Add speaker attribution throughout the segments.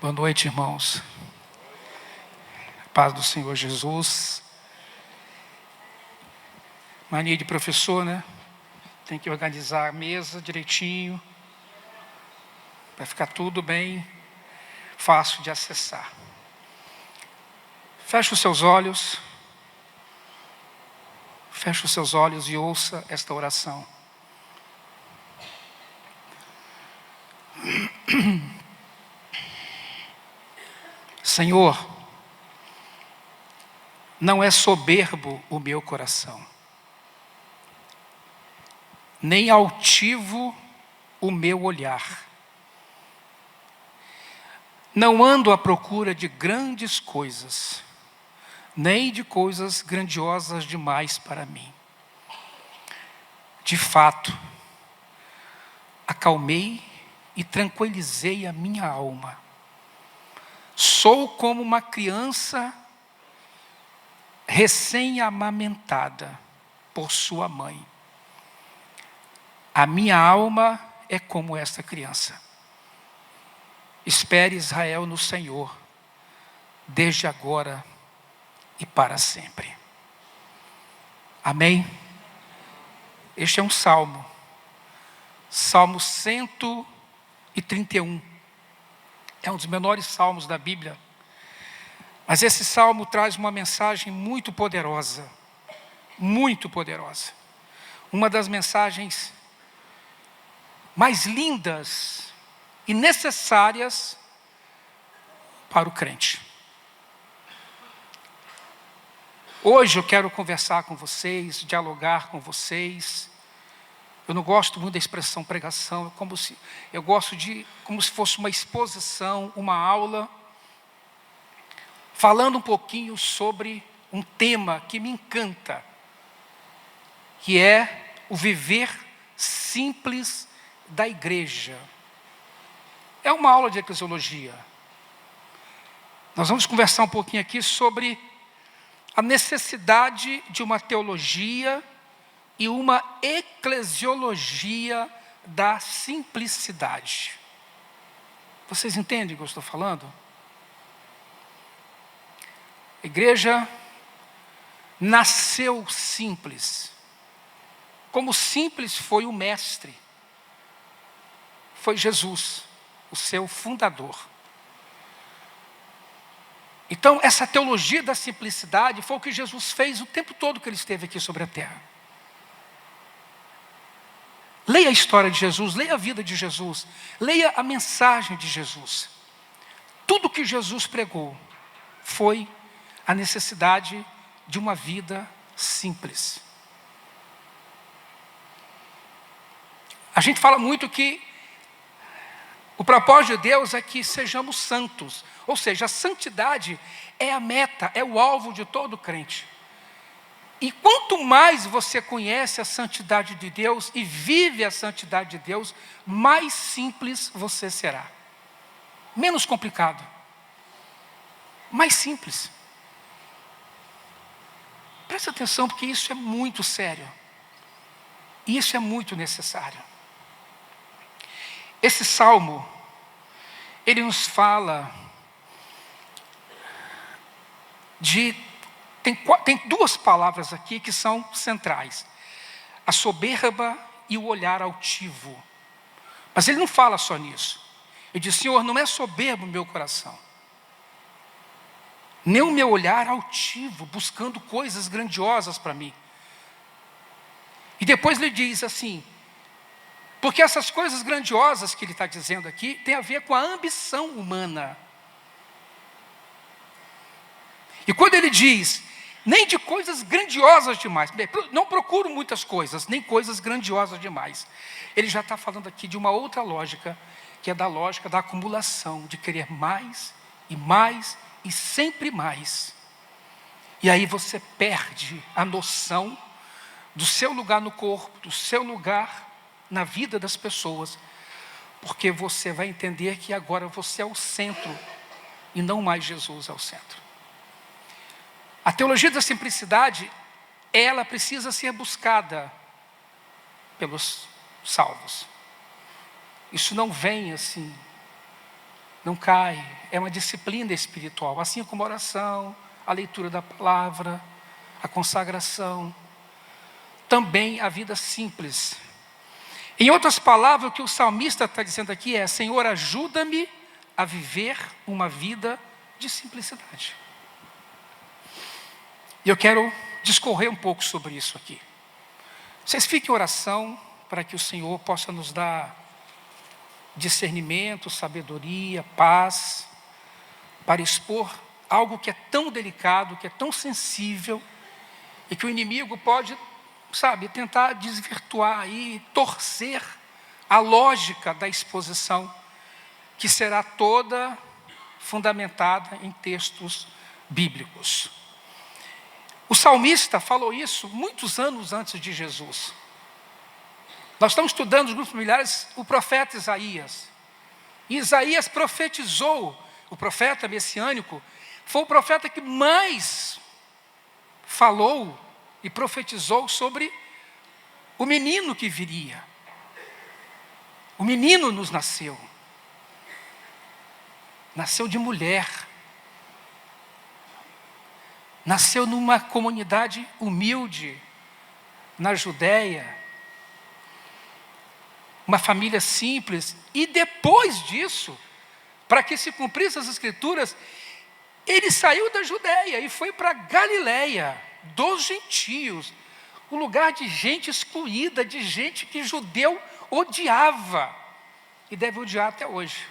Speaker 1: Boa noite, irmãos. Paz do Senhor Jesus. Mania de professor, né? Tem que organizar a mesa direitinho, para ficar tudo bem fácil de acessar. Feche os seus olhos. Feche os seus olhos e ouça esta oração. Senhor, não é soberbo o meu coração, nem altivo o meu olhar. Não ando à procura de grandes coisas, nem de coisas grandiosas demais para mim. De fato, acalmei e tranquilizei a minha alma. Sou como uma criança recém-amamentada por sua mãe. A minha alma é como esta criança. Espere, Israel, no Senhor, desde agora e para sempre. Amém? Este é um salmo. Salmo 131. É um dos menores salmos da Bíblia. Mas esse salmo traz uma mensagem muito poderosa. Muito poderosa. Uma das mensagens mais lindas e necessárias para o crente. Hoje eu quero conversar com vocês, dialogar com vocês. Eu não gosto muito da expressão pregação, eu gosto de como se fosse uma exposição, uma aula, falando um pouquinho sobre um tema que me encanta, que é o viver simples da igreja. É uma aula de eclesiologia. Nós vamos conversar um pouquinho aqui sobre a necessidade de uma teologia e uma eclesiologia da simplicidade. Vocês entendem o que eu estou falando? A igreja nasceu simples. Como simples foi o mestre. Foi Jesus, o seu fundador. Então, essa teologia da simplicidade foi o que Jesus fez o tempo todo que ele esteve aqui sobre a terra. Leia a história de Jesus, leia a vida de Jesus, leia a mensagem de Jesus. Tudo que Jesus pregou foi a necessidade de uma vida simples. A gente fala muito que o propósito de Deus é que sejamos santos, ou seja, a santidade é a meta, é o alvo de todo crente. E quanto mais você conhece a santidade de Deus e vive a santidade de Deus, mais simples você será. Menos complicado. Mais simples. Preste atenção, porque isso é muito sério. E isso é muito necessário. Esse salmo, ele nos fala de... Tem duas palavras aqui que são centrais. A soberba e o olhar altivo. Mas ele não fala só nisso. Ele diz, Senhor, não é soberbo o meu coração, nem o meu olhar altivo, buscando coisas grandiosas para mim. E depois ele diz assim, porque essas coisas grandiosas que ele está dizendo aqui, tem a ver com a ambição humana. E quando ele diz, nem de coisas grandiosas demais, não procuro muitas coisas, nem coisas grandiosas demais. Ele já está falando aqui de uma outra lógica, que é da lógica da acumulação, de querer mais e sempre mais. E aí você perde a noção do seu lugar no corpo, do seu lugar na vida das pessoas, porque você vai entender que agora você é o centro, e não mais Jesus é o centro. A teologia da simplicidade, ela precisa ser buscada pelos salvos. Isso não vem assim, não cai, é uma disciplina espiritual, assim como a oração, a leitura da palavra, a consagração, também a vida simples. Em outras palavras, o que o salmista está dizendo aqui é: Senhor, ajuda-me a viver uma vida de simplicidade. E eu quero discorrer um pouco sobre isso aqui. Vocês fiquem em oração para que o Senhor possa nos dar discernimento, sabedoria, paz, para expor algo que é tão delicado, que é tão sensível, e que o inimigo pode, tentar desvirtuar e torcer a lógica da exposição, que será toda fundamentada em textos bíblicos. O salmista falou isso muitos anos antes de Jesus. Nós estamos estudando os grupos familiares o profeta Isaías. E Isaías profetizou, o profeta messiânico, foi o profeta que mais falou e profetizou sobre o menino que viria. O menino nos nasceu. Nasceu de mulher. Nasceu numa comunidade humilde, na Judéia. Uma família simples. E depois disso, para que se cumprissem as Escrituras, ele saiu da Judéia e foi para Galiléia, dos gentios, um lugar de gente excluída, de gente que judeu odiava, e deve odiar até hoje.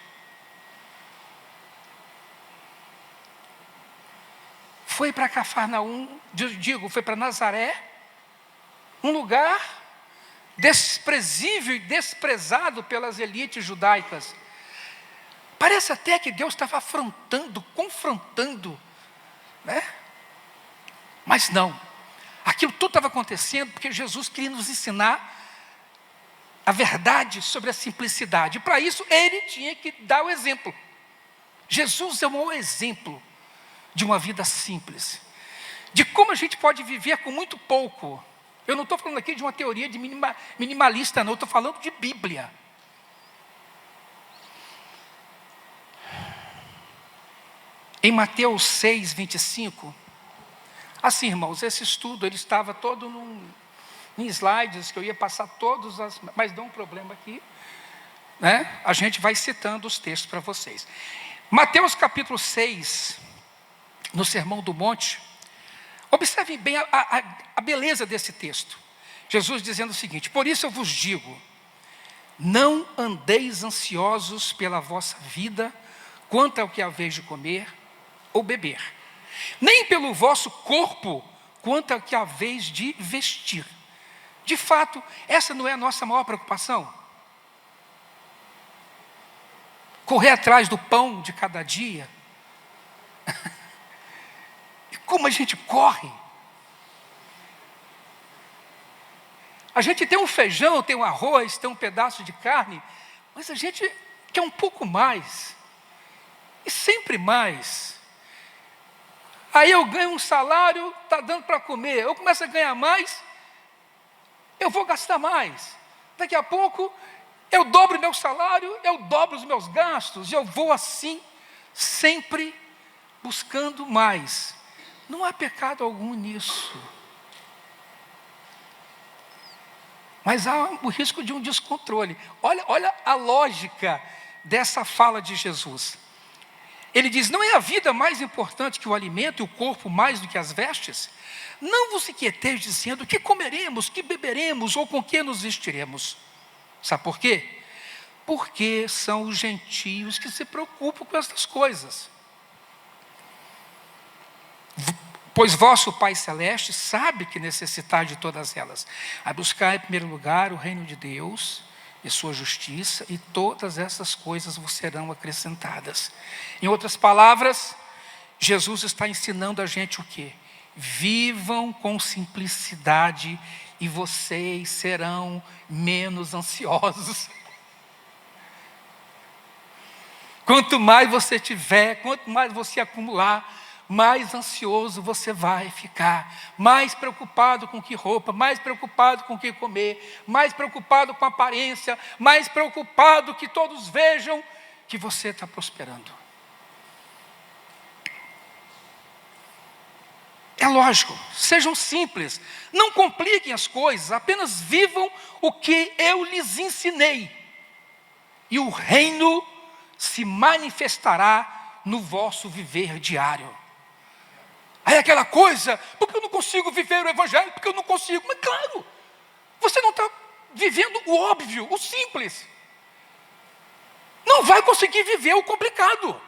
Speaker 1: Foi para Cafarnaum, foi para Nazaré, um lugar desprezível e desprezado pelas elites judaicas. Parece até que Deus estava afrontando, confrontando, né? Mas não, aquilo tudo estava acontecendo porque Jesus queria nos ensinar a verdade sobre a simplicidade. E para isso ele tinha que dar o exemplo. Jesus é o maior exemplo de uma vida simples, de como a gente pode viver com muito pouco. Eu não estou falando aqui de uma teoria de minimalista, não, eu estou falando de Bíblia. Em Mateus 6, 25, assim, irmãos, esse estudo ele estava todo em slides, que eu ia passar todos, mas dá um problema aqui, né? A gente vai citando os textos para vocês. Mateus capítulo 6, no Sermão do Monte, observem bem a beleza desse texto. Jesus dizendo o seguinte: por isso eu vos digo, não andeis ansiosos pela vossa vida, quanto ao que haveis de comer ou beber, nem pelo vosso corpo, quanto ao que haveis de vestir. De fato, essa não é a nossa maior preocupação? Correr atrás do pão de cada dia. E como a gente corre? A gente tem um feijão, tem um arroz, tem um pedaço de carne, mas a gente quer um pouco mais. E sempre mais. Aí eu ganho um salário, está dando para comer. Eu começo a ganhar mais, eu vou gastar mais. Daqui a pouco, eu dobro meu salário, eu dobro os meus gastos. E eu vou assim, sempre buscando mais. Não há pecado algum nisso. Mas há o risco de um descontrole. Olha a lógica dessa fala de Jesus. Ele diz: não é a vida mais importante que o alimento e o corpo mais do que as vestes? Não vos inquieteis dizendo: que comeremos, que beberemos ou com que nos vestiremos? Sabe por quê? Porque são os gentios que se preocupam com essas coisas. Pois vosso Pai Celeste sabe que necessitais de todas elas. A buscar em primeiro lugar o reino de Deus e sua justiça, e todas essas coisas vos serão acrescentadas. Em outras palavras, Jesus está ensinando a gente o quê? Vivam com simplicidade e vocês serão menos ansiosos. Quanto mais você tiver, quanto mais você acumular, mais ansioso você vai ficar, mais preocupado com que roupa, mais preocupado com o que comer, mais preocupado com a aparência, mais preocupado que todos vejam que você está prosperando. É lógico, sejam simples, não compliquem as coisas, apenas vivam o que eu lhes ensinei, e o reino se manifestará no vosso viver diário. Aí aquela coisa, porque eu não consigo viver o evangelho, porque eu não consigo, mas claro, você não está vivendo o óbvio, o simples, não vai conseguir viver o complicado.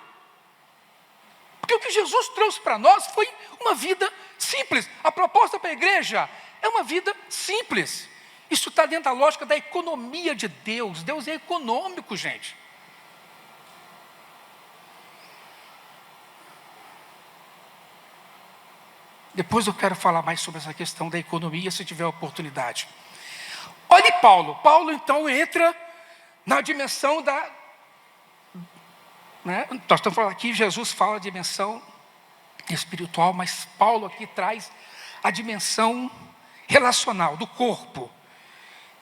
Speaker 1: Porque o que Jesus trouxe para nós foi uma vida simples. A proposta para a igreja é uma vida simples. Isso está dentro da lógica da economia de Deus. Deus é econômico, gente. Depois eu quero falar mais sobre essa questão da economia, se tiver oportunidade. Olhe Paulo. Paulo, então, entra na dimensão da... Nós estamos falando aqui, Jesus fala a dimensão espiritual, mas Paulo aqui traz a dimensão relacional, do corpo.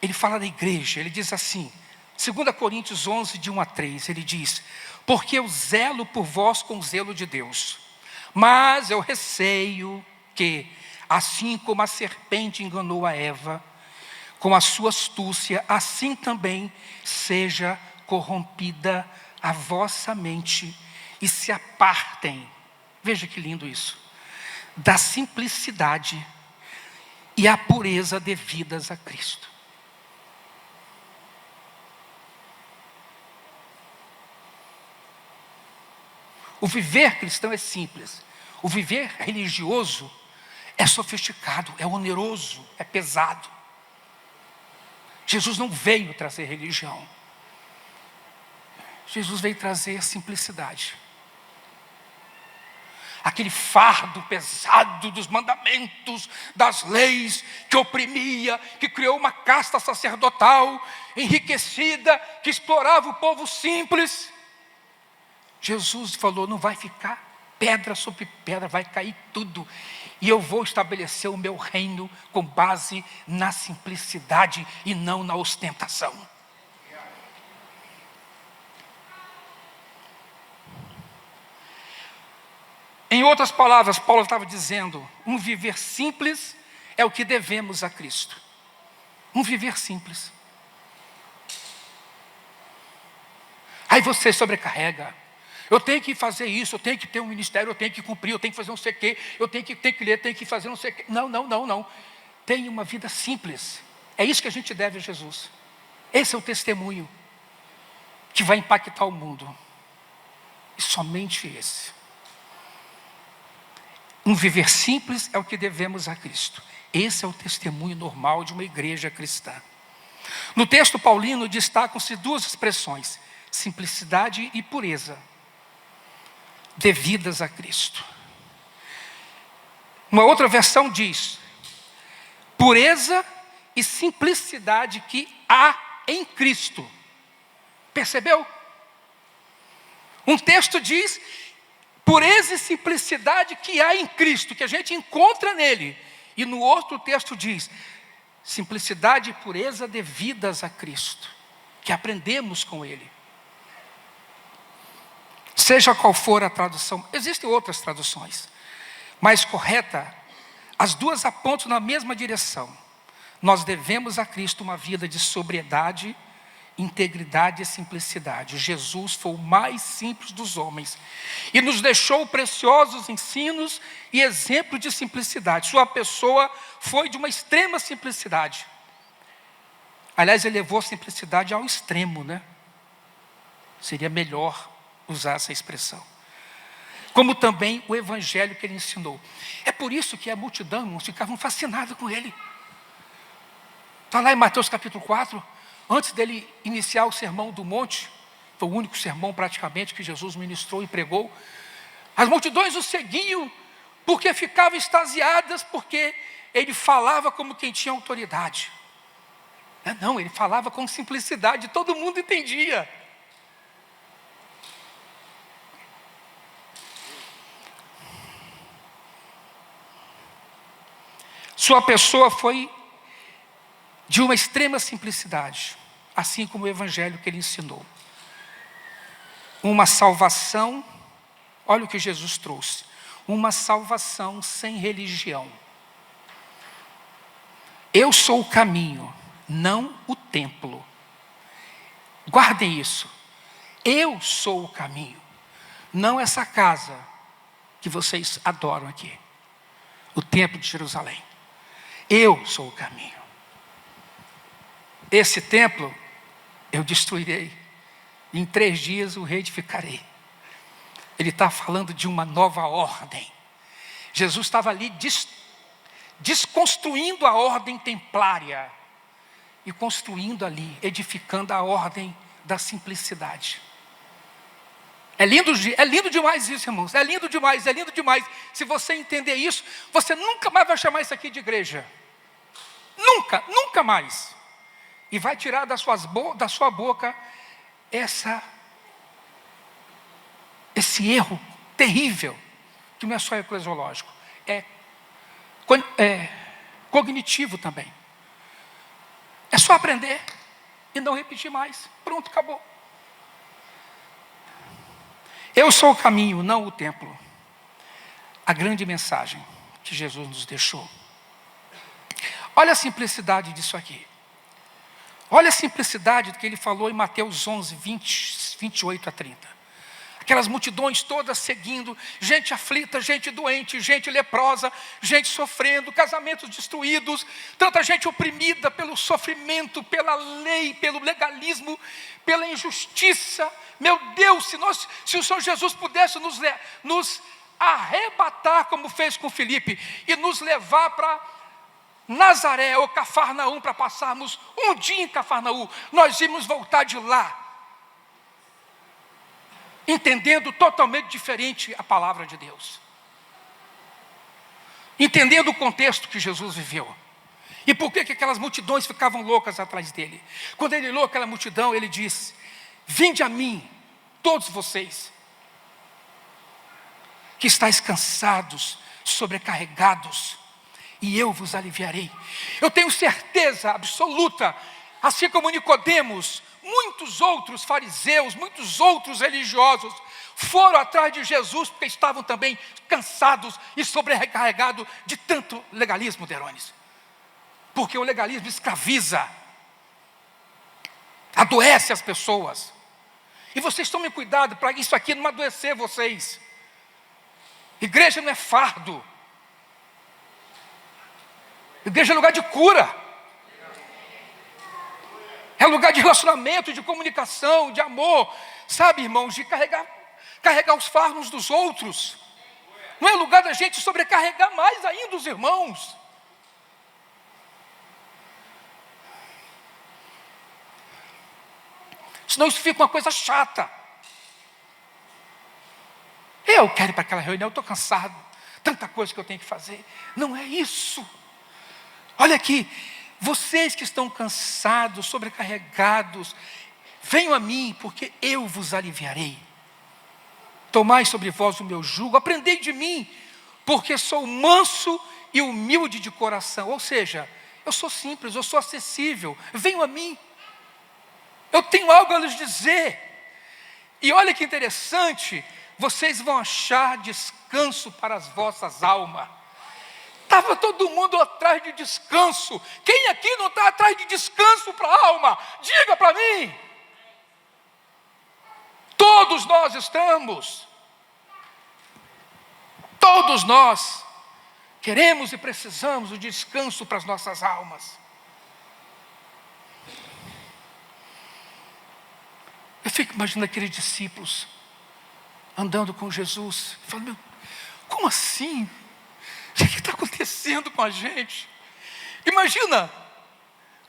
Speaker 1: Ele fala da igreja, ele diz assim, 2 Coríntios 11, de 1 a 3, ele diz: porque eu zelo por vós com o zelo de Deus, mas eu receio que, assim como a serpente enganou a Eva, com a sua astúcia, assim também seja corrompida a vossa mente, e se apartem, veja que lindo isso, da simplicidade e a pureza devidas a Cristo. O viver cristão é simples, o viver religioso é sofisticado, é oneroso, é pesado. Jesus não veio trazer religião, Jesus veio trazer simplicidade. Aquele fardo pesado dos mandamentos, das leis, que oprimia, que criou uma casta sacerdotal enriquecida, que explorava o povo simples. Jesus falou, não vai ficar pedra sobre pedra, vai cair tudo. E eu vou estabelecer o meu reino com base na simplicidade e não na ostentação. Em outras palavras, Paulo estava dizendo, um viver simples é o que devemos a Cristo. Um viver simples. Aí você sobrecarrega. Eu tenho que fazer isso, eu tenho que ter um ministério, eu tenho que cumprir, eu tenho que fazer não sei o quê, eu tenho que ler, tenho que fazer não sei o quê. Não. Tenha uma vida simples. É isso que a gente deve a Jesus. Esse é o testemunho que vai impactar o mundo. E somente esse. Um viver simples é o que devemos a Cristo. Esse é o testemunho normal de uma igreja cristã. No texto paulino destacam-se duas expressões: simplicidade e pureza, devidas a Cristo. Uma outra versão diz: pureza e simplicidade que há em Cristo. Percebeu? Um texto diz pureza e simplicidade que há em Cristo, que a gente encontra nele. E no outro texto diz simplicidade e pureza devidas a Cristo, que aprendemos com ele. Seja qual for a tradução, existem outras traduções, mais correta, as duas apontam na mesma direção. Nós devemos a Cristo uma vida de sobriedade, integridade e simplicidade. Jesus foi o mais simples dos homens e nos deixou preciosos ensinos e exemplo de simplicidade. Sua pessoa foi de uma extrema simplicidade. Aliás, ele levou a simplicidade ao extremo, Seria melhor usar essa expressão. Como também o evangelho que ele ensinou. É por isso que a multidão ficavam fascinada com ele. Está lá em Mateus capítulo 4, antes dele iniciar o sermão do monte, foi o único sermão praticamente que Jesus ministrou e pregou. As multidões o seguiam porque ficavam extasiadas, porque ele falava como quem tinha autoridade. Não, ele falava com simplicidade, todo mundo entendia. Sua pessoa foi de uma extrema simplicidade, assim como o evangelho que ele ensinou. uma salvação, olha o que Jesus trouxe, uma salvação sem religião. Eu sou o caminho, não o templo. Guardem isso. Eu sou o caminho, não essa casa que vocês adoram aqui, o templo de Jerusalém. Eu sou o caminho. Esse templo eu destruirei, em 3 dias o reedificarei. Ele está falando de uma nova ordem. Jesus estava ali desconstruindo a ordem templária e construindo ali, edificando a ordem da simplicidade. É lindo demais isso, irmãos. É lindo demais, é lindo demais. Se você entender isso, você nunca mais vai chamar isso aqui de igreja. Nunca, nunca mais. E vai tirar da sua boca esse erro terrível, que não é só eclesiológico, é cognitivo também. É só aprender e não repetir mais. Pronto, acabou. Eu sou o caminho, não o templo. A grande mensagem que Jesus nos deixou. Olha a simplicidade disso aqui. Olha a simplicidade do que ele falou em Mateus 11, 28 a 30. Aquelas multidões todas seguindo, gente aflita, gente doente, gente leprosa, gente sofrendo, casamentos destruídos, tanta gente oprimida pelo sofrimento, pela lei, pelo legalismo, pela injustiça. Meu Deus, se o Senhor Jesus pudesse nos arrebatar, como fez com Filipe, e nos levar para Nazaré ou Cafarnaum, para passarmos um dia em Cafarnaum, nós íamos voltar de lá, entendendo totalmente diferente a palavra de Deus, entendendo o contexto que Jesus viveu, e por que aquelas multidões ficavam loucas atrás dele. Quando ele olhou aquela multidão, ele disse: vinde a mim, todos vocês, que estáis cansados, sobrecarregados, e eu vos aliviarei. Eu tenho certeza absoluta, assim como Nicodemos, muitos outros fariseus, muitos outros religiosos foram atrás de Jesus porque estavam também cansados e sobrecarregados de tanto legalismo, Derones. Porque o legalismo escraviza, adoece as pessoas. E vocês tomem cuidado para isso aqui não adoecer vocês. Igreja não é fardo. Igreja é lugar de cura. É lugar de relacionamento, de comunicação, de amor. Sabe, irmãos, de carregar os fardos dos outros. Não é lugar da gente sobrecarregar mais ainda os irmãos. Senão isso fica uma coisa chata. Eu quero ir para aquela reunião, eu estou cansado. Tanta coisa que eu tenho que fazer. Não é isso. Olha aqui, vocês que estão cansados, sobrecarregados, venham a mim, porque eu vos aliviarei. Tomai sobre vós o meu jugo, aprendei de mim, porque sou manso e humilde de coração. Ou seja, eu sou simples, eu sou acessível. Venham a mim. Eu tenho algo a lhes dizer. E olha que interessante, vocês vão achar descanso para as vossas almas. Estava todo mundo atrás de descanso. Quem aqui não está atrás de descanso para a alma? Diga para mim. Todos nós estamos. Todos nós queremos e precisamos de descanso para as nossas almas. Eu fico imaginando aqueles discípulos andando com Jesus, falando: como assim? O que está acontecendo com a gente? Imagina,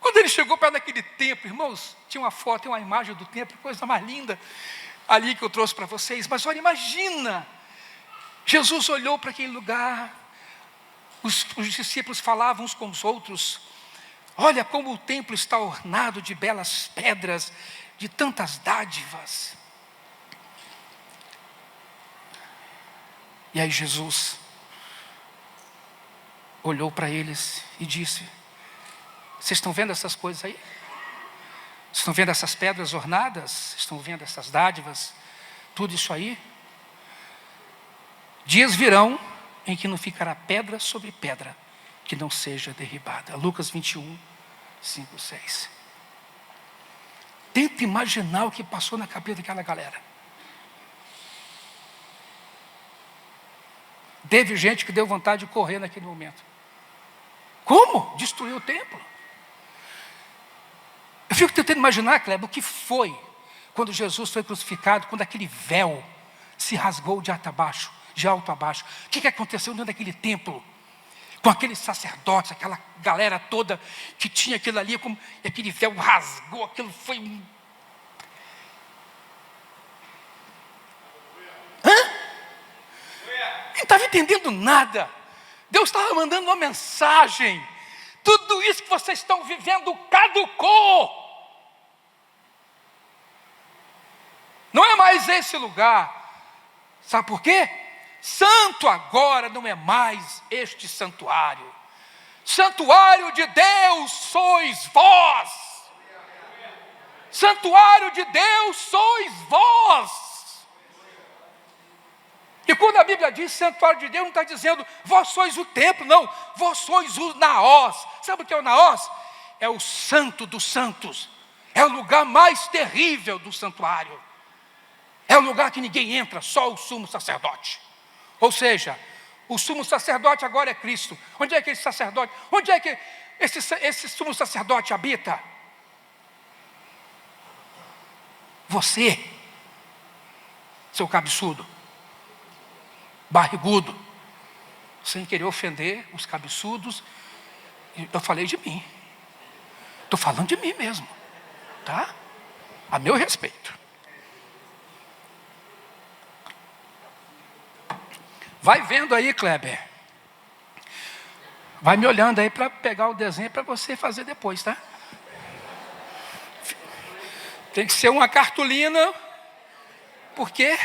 Speaker 1: quando ele chegou perto daquele templo, irmãos, tinha uma foto, tem uma imagem do templo, coisa mais linda, ali que eu trouxe para vocês. Mas olha, imagina, Jesus olhou para aquele lugar, os discípulos falavam uns com os outros: olha como o templo está ornado de belas pedras, de tantas dádivas. E aí Jesus olhou para eles e disse: vocês estão vendo essas coisas aí? Estão vendo essas pedras ornadas? Estão vendo essas dádivas? tudo isso aí, dias virão em que não ficará pedra sobre pedra que não seja derribada. Lucas 21, 5, 6. Tenta imaginar o que passou na cabeça daquela galera. Teve gente que deu vontade de correr naquele momento. Como? Destruiu o templo. Eu fico tentando imaginar, Kleber, o que foi quando Jesus foi crucificado, quando aquele véu se rasgou de alto a baixo. O que aconteceu dentro daquele templo? Com aqueles sacerdotes, aquela galera toda que tinha aquilo ali, como aquele véu rasgou, aquilo foi um... Não estava entendendo nada. Deus estava mandando uma mensagem. Tudo isso que vocês estão vivendo caducou. Não é mais esse lugar. Sabe por quê? Santo agora não é mais este santuário. Santuário de Deus sois vós. Santuário de Deus sois vós. E quando a Bíblia diz santuário de Deus, não está dizendo vós sois o templo, não. Vós sois o naós. Sabe o que é o naós? É o santo dos santos. É o lugar mais terrível do santuário. É o lugar que ninguém entra, só o sumo sacerdote. Ou seja, o sumo sacerdote agora é Cristo. Onde é que esse sacerdote, onde é que esse sumo sacerdote habita? Você, seu cabeçudo, barrigudo, sem querer ofender os cabeçudos, eu falei de mim. Estou falando de mim mesmo, tá? A meu respeito. Vai vendo aí, Kleber. Vai me olhando aí para pegar o desenho para você fazer depois, tá? Tem que ser uma cartolina, porque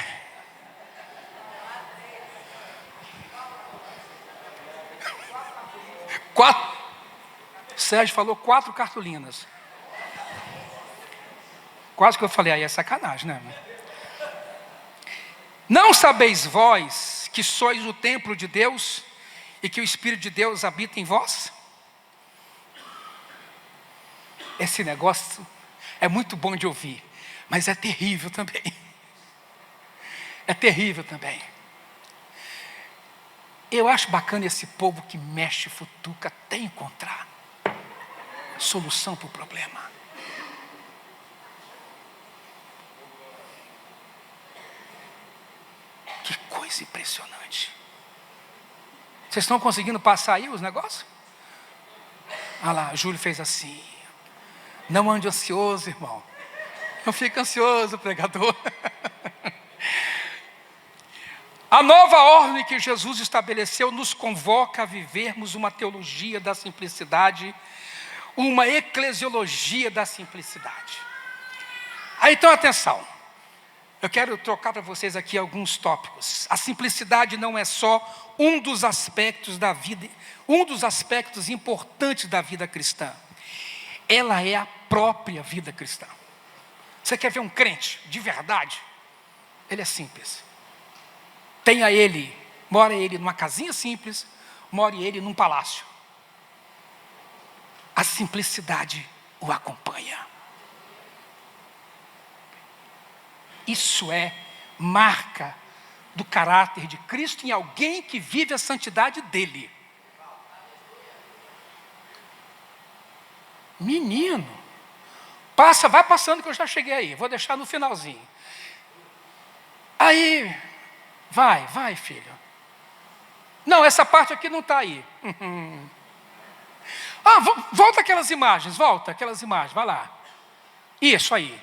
Speaker 1: Sérgio falou 4 cartolinas. Quase que eu falei, aí é sacanagem, né? Não sabeis vós que sois o templo de Deus e que o Espírito de Deus habita em vós? Esse negócio é muito bom de ouvir, mas é terrível também. É terrível também. Eu acho bacana esse povo que mexe, futuca, até encontrar solução para o problema. Que coisa impressionante. Vocês estão conseguindo passar aí os negócios? Olha lá, Júlio fez assim. Não ande ansioso, irmão. Não fique ansioso, pregador. A nova ordem que Jesus estabeleceu nos convoca a vivermos uma teologia da simplicidade, uma eclesiologia da simplicidade. Aí então atenção, eu quero trocar para vocês aqui alguns tópicos. A simplicidade não é só um dos aspectos da vida, um dos aspectos importantes da vida cristã. Ela é a própria vida cristã. Você quer ver um crente de verdade? Ele é simples. Mora ele numa casinha simples, mora ele num palácio. A simplicidade o acompanha. Isso é marca do caráter de Cristo em alguém que vive a santidade dele. Menino, vai passando que eu já cheguei aí, vou deixar no finalzinho. Aí, vai filho. Não, essa parte aqui não está aí. Volta aquelas imagens, vai lá. Isso aí.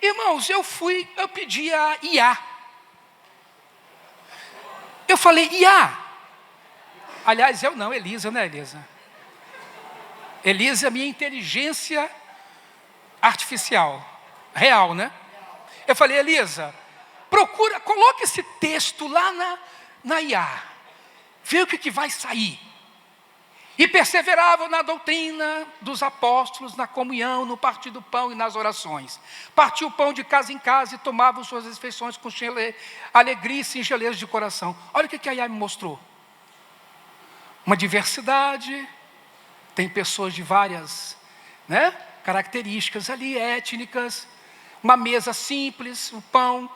Speaker 1: Irmãos, eu pedi a IA. Eu falei, IA. Aliás, eu não, Elisa, né, Elisa? Elisa é a minha inteligência artificial, real, né? Eu falei, Elisa, coloque esse texto lá na IA. Vê o que vai sair. E perseveravam na doutrina dos apóstolos, na comunhão, no partir do pão e nas orações. Partiu o pão de casa em casa e tomavam suas refeições com alegria e singeleza de coração. Olha o que a Iá me mostrou. Uma diversidade, tem pessoas de várias, características ali, étnicas, uma mesa simples, o pão.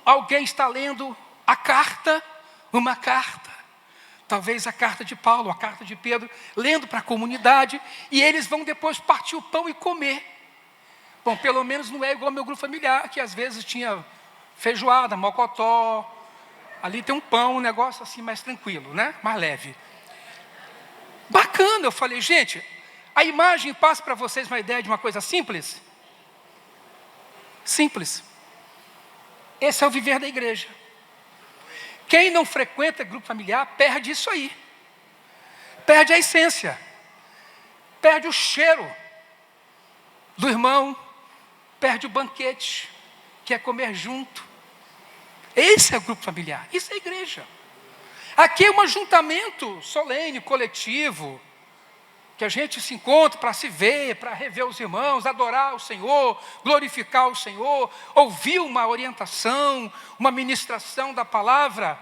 Speaker 1: Alguém está lendo a carta, uma carta. Talvez a carta de Paulo, a carta de Pedro, lendo para a comunidade, e eles vão depois partir o pão e comer. Bom, pelo menos não é igual ao meu grupo familiar, que às vezes tinha feijoada, mocotó, ali tem um pão, um negócio assim mais tranquilo, mais leve. Bacana, eu falei, gente, a imagem passa para vocês uma ideia de uma coisa simples? Simples. Esse é o viver da igreja. Quem não frequenta grupo familiar perde isso aí. Perde a essência. Perde o cheiro do irmão. Perde o banquete, que é comer junto. Esse é o grupo familiar. Isso é a igreja. Aqui é um ajuntamento solene, coletivo, que a gente se encontra para se ver, para rever os irmãos, adorar o Senhor, glorificar o Senhor, ouvir uma orientação, uma ministração da palavra.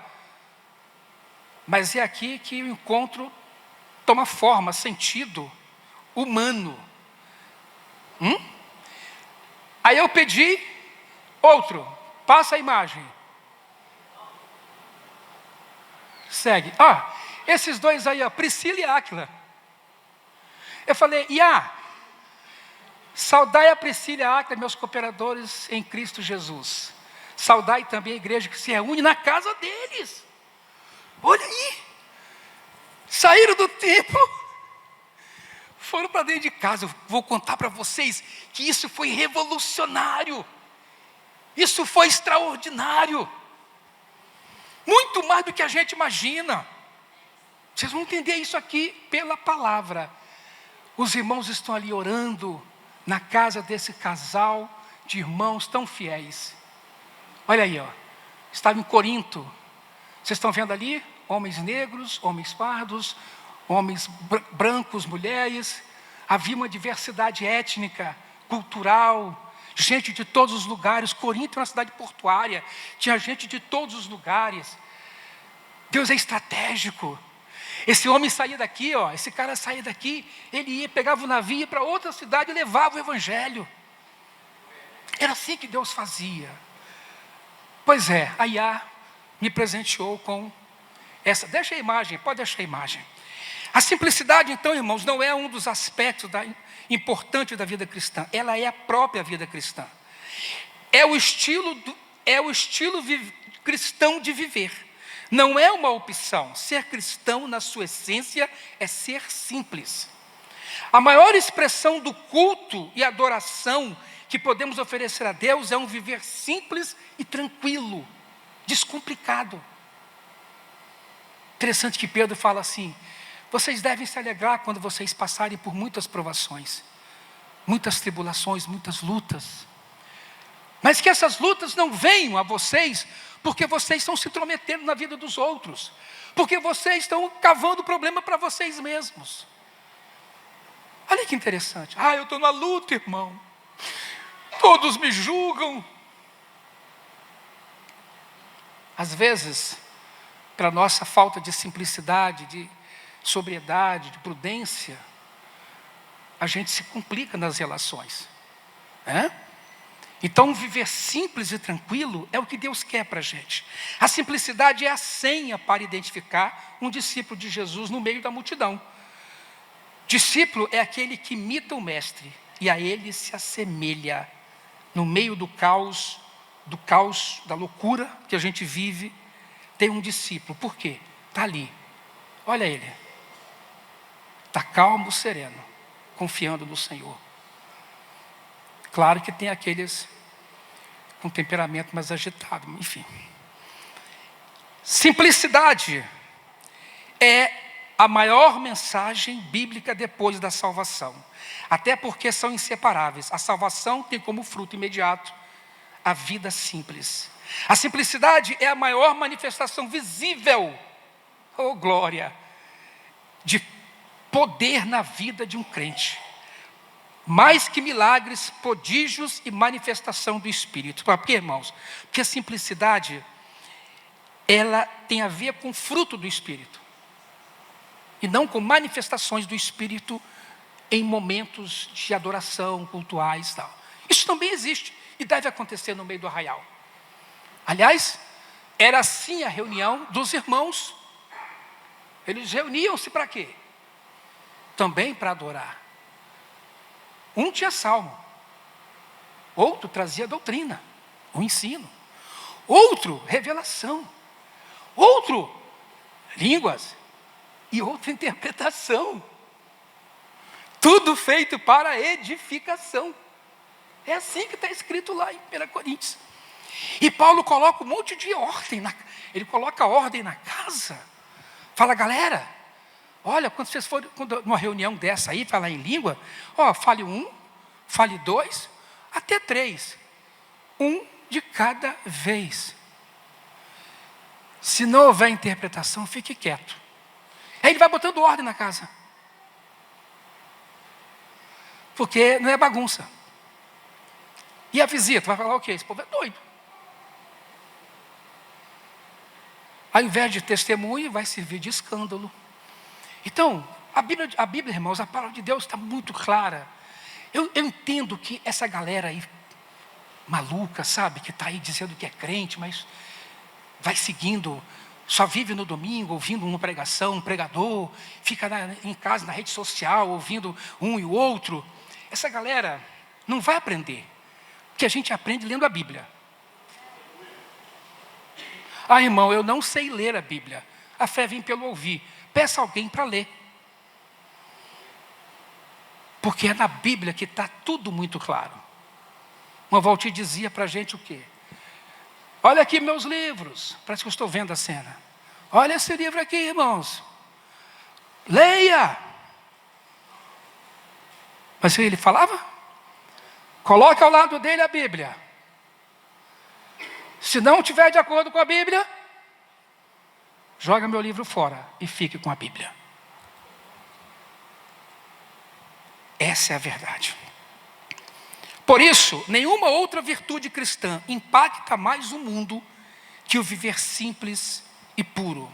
Speaker 1: Mas é aqui que o encontro toma forma, sentido humano. Aí eu pedi outro, passa a imagem. Segue. Esses dois aí, Priscila e Áquila. Eu falei, saudai a Priscila e a Áquila, meus cooperadores em Cristo Jesus. Saudai também a igreja que se reúne na casa deles. Olha aí. Saíram do templo, foram para dentro de casa. Eu vou contar para vocês que isso foi revolucionário. Isso foi extraordinário. Muito mais do que a gente imagina. Vocês vão entender isso aqui pela palavra. Os irmãos estão ali orando na casa desse casal de irmãos tão fiéis. Olha aí, estava em Corinto. Vocês estão vendo ali? Homens negros, homens pardos, homens brancos, mulheres. Havia uma diversidade étnica, cultural, gente de todos os lugares. Corinto é uma cidade portuária, tinha gente de todos os lugares. Deus é estratégico. Esse homem saía daqui, esse cara saía daqui, ele ia, pegava o navio, ia para outra cidade e levava o evangelho. Era assim que Deus fazia. Pois é, a Iá me presenteou com essa. Deixa a imagem, pode deixar a imagem. A simplicidade, então, irmãos, não é um dos aspectos importantes da vida cristã. Ela é a própria vida cristã. É o estilo cristão de viver. Não é uma opção. Ser cristão, na sua essência, é ser simples. A maior expressão do culto e adoração que podemos oferecer a Deus é um viver simples e tranquilo, descomplicado. Interessante que Pedro fala assim: vocês devem se alegrar quando vocês passarem por muitas provações, muitas tribulações, muitas lutas. Mas que essas lutas não venham a vocês porque vocês estão se intrometendo na vida dos outros, porque vocês estão cavando problema para vocês mesmos. Olha que interessante. Eu estou na luta, irmão. Todos me julgam. Às vezes, para nossa falta de simplicidade, de sobriedade, de prudência, a gente se complica nas relações. Então, viver simples e tranquilo é o que Deus quer para a gente. A simplicidade é a senha para identificar um discípulo de Jesus no meio da multidão. Discípulo é aquele que imita o mestre e a ele se assemelha. No meio do caos, da loucura que a gente vive, tem um discípulo. Por quê? Está ali. Olha ele. Está calmo, sereno, confiando no Senhor. Claro que tem aqueles com temperamento mais agitado, enfim. Simplicidade é a maior mensagem bíblica depois da salvação. Até porque são inseparáveis. A salvação tem como fruto imediato a vida simples. A simplicidade é a maior manifestação visível, glória, de poder na vida de um crente. Mais que milagres, prodígios e manifestação do Espírito. Por quê, irmãos? Porque a simplicidade, ela tem a ver com o fruto do Espírito. E não com manifestações do Espírito em momentos de adoração, cultuais e tal. Isso também existe e deve acontecer no meio do arraial. Aliás, era assim a reunião dos irmãos. Eles reuniam-se para quê? Também para adorar. Um tinha salmo, outro trazia doutrina, o ensino, outro revelação, outro línguas e outro interpretação. Tudo feito para edificação. É assim que está escrito lá em 1 Coríntios. E Paulo coloca um monte de ordem, ele coloca ordem na casa. Fala, galera, olha, quando vocês forem numa reunião dessa aí, falar em língua, fale 1, fale 2, até 3. 1 de cada vez. Se não houver interpretação, fique quieto. Aí ele vai botando ordem na casa. Porque não é bagunça. E a visita? Vai falar o quê? Esse povo é doido. Ao invés de testemunho, vai servir de escândalo. Então, a Bíblia, irmãos, a palavra de Deus está muito clara. Eu entendo que essa galera aí, maluca, sabe, que está aí dizendo que é crente, mas vai seguindo, só vive no domingo, ouvindo uma pregação, um pregador, fica em casa, na rede social, ouvindo um e o outro. Essa galera não vai aprender, porque a gente aprende lendo a Bíblia. Ah, irmão, eu não sei ler a Bíblia. A fé vem pelo ouvir. Peça alguém para ler. Porque é na Bíblia que está tudo muito claro. Uma Valtir dizia para a gente o quê? Olha aqui meus livros. Parece que eu estou vendo a cena. Olha esse livro aqui, irmãos. Leia. Mas ele falava? Coloque ao lado dele a Bíblia. Se não estiver de acordo com a Bíblia, joga meu livro fora e fique com a Bíblia. Essa é a verdade. Por isso, nenhuma outra virtude cristã impacta mais o mundo que o viver simples e puro.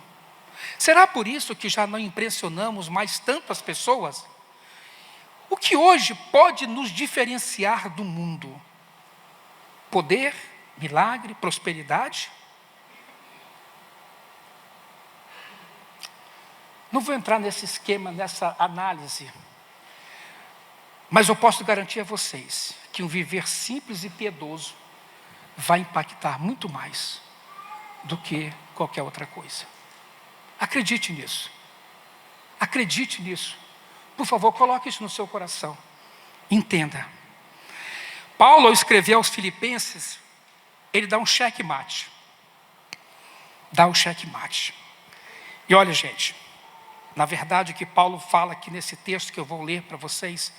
Speaker 1: Será por isso que já não impressionamos mais tanto as pessoas? O que hoje pode nos diferenciar do mundo? Poder, milagre, prosperidade? Não vou entrar nesse esquema, nessa análise. Mas eu posso garantir a vocês que um viver simples e piedoso vai impactar muito mais do que qualquer outra coisa. Acredite nisso. Acredite nisso. Por favor, coloque isso no seu coração. Entenda. Paulo, ao escrever aos Filipenses, ele dá um checkmate. Dá um checkmate. E olha, gente, na verdade o que Paulo fala aqui nesse texto que eu vou ler para vocês,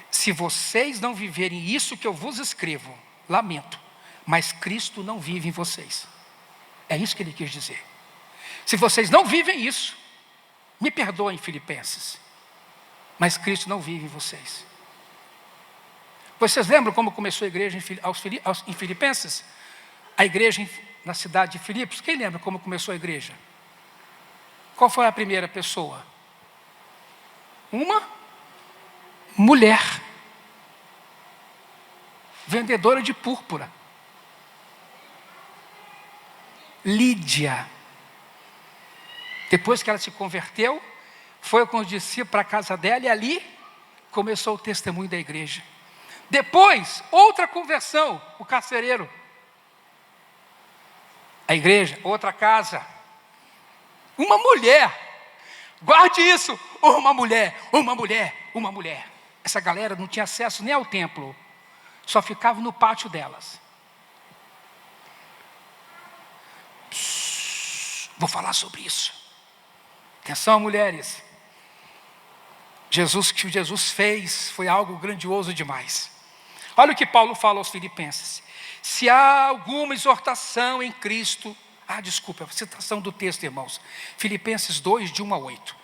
Speaker 1: se vocês não viverem isso que eu vos escrevo, lamento, mas Cristo não vive em vocês. É isso que ele quis dizer. Se vocês não vivem isso, me perdoem, Filipenses, mas Cristo não vive em vocês. Vocês lembram como começou a igreja em Filipenses? A igreja na cidade de Filipos, quem lembra como começou a igreja? Qual foi a primeira pessoa? Uma mulher, vendedora de púrpura. Lídia. Depois que ela se converteu, foi com os discípulos para a casa dela e ali começou o testemunho da igreja. Depois, outra conversão, o carcereiro. A igreja, outra casa. Uma mulher, guarde isso, uma mulher. Essa galera não tinha acesso nem ao templo, só ficava no pátio delas. Vou falar sobre isso. Atenção, mulheres. O que Jesus fez foi algo grandioso demais. Olha o que Paulo fala aos Filipenses. Se há alguma exortação em Cristo... desculpa, a citação do texto, irmãos. Filipenses 2, de 1 a 8.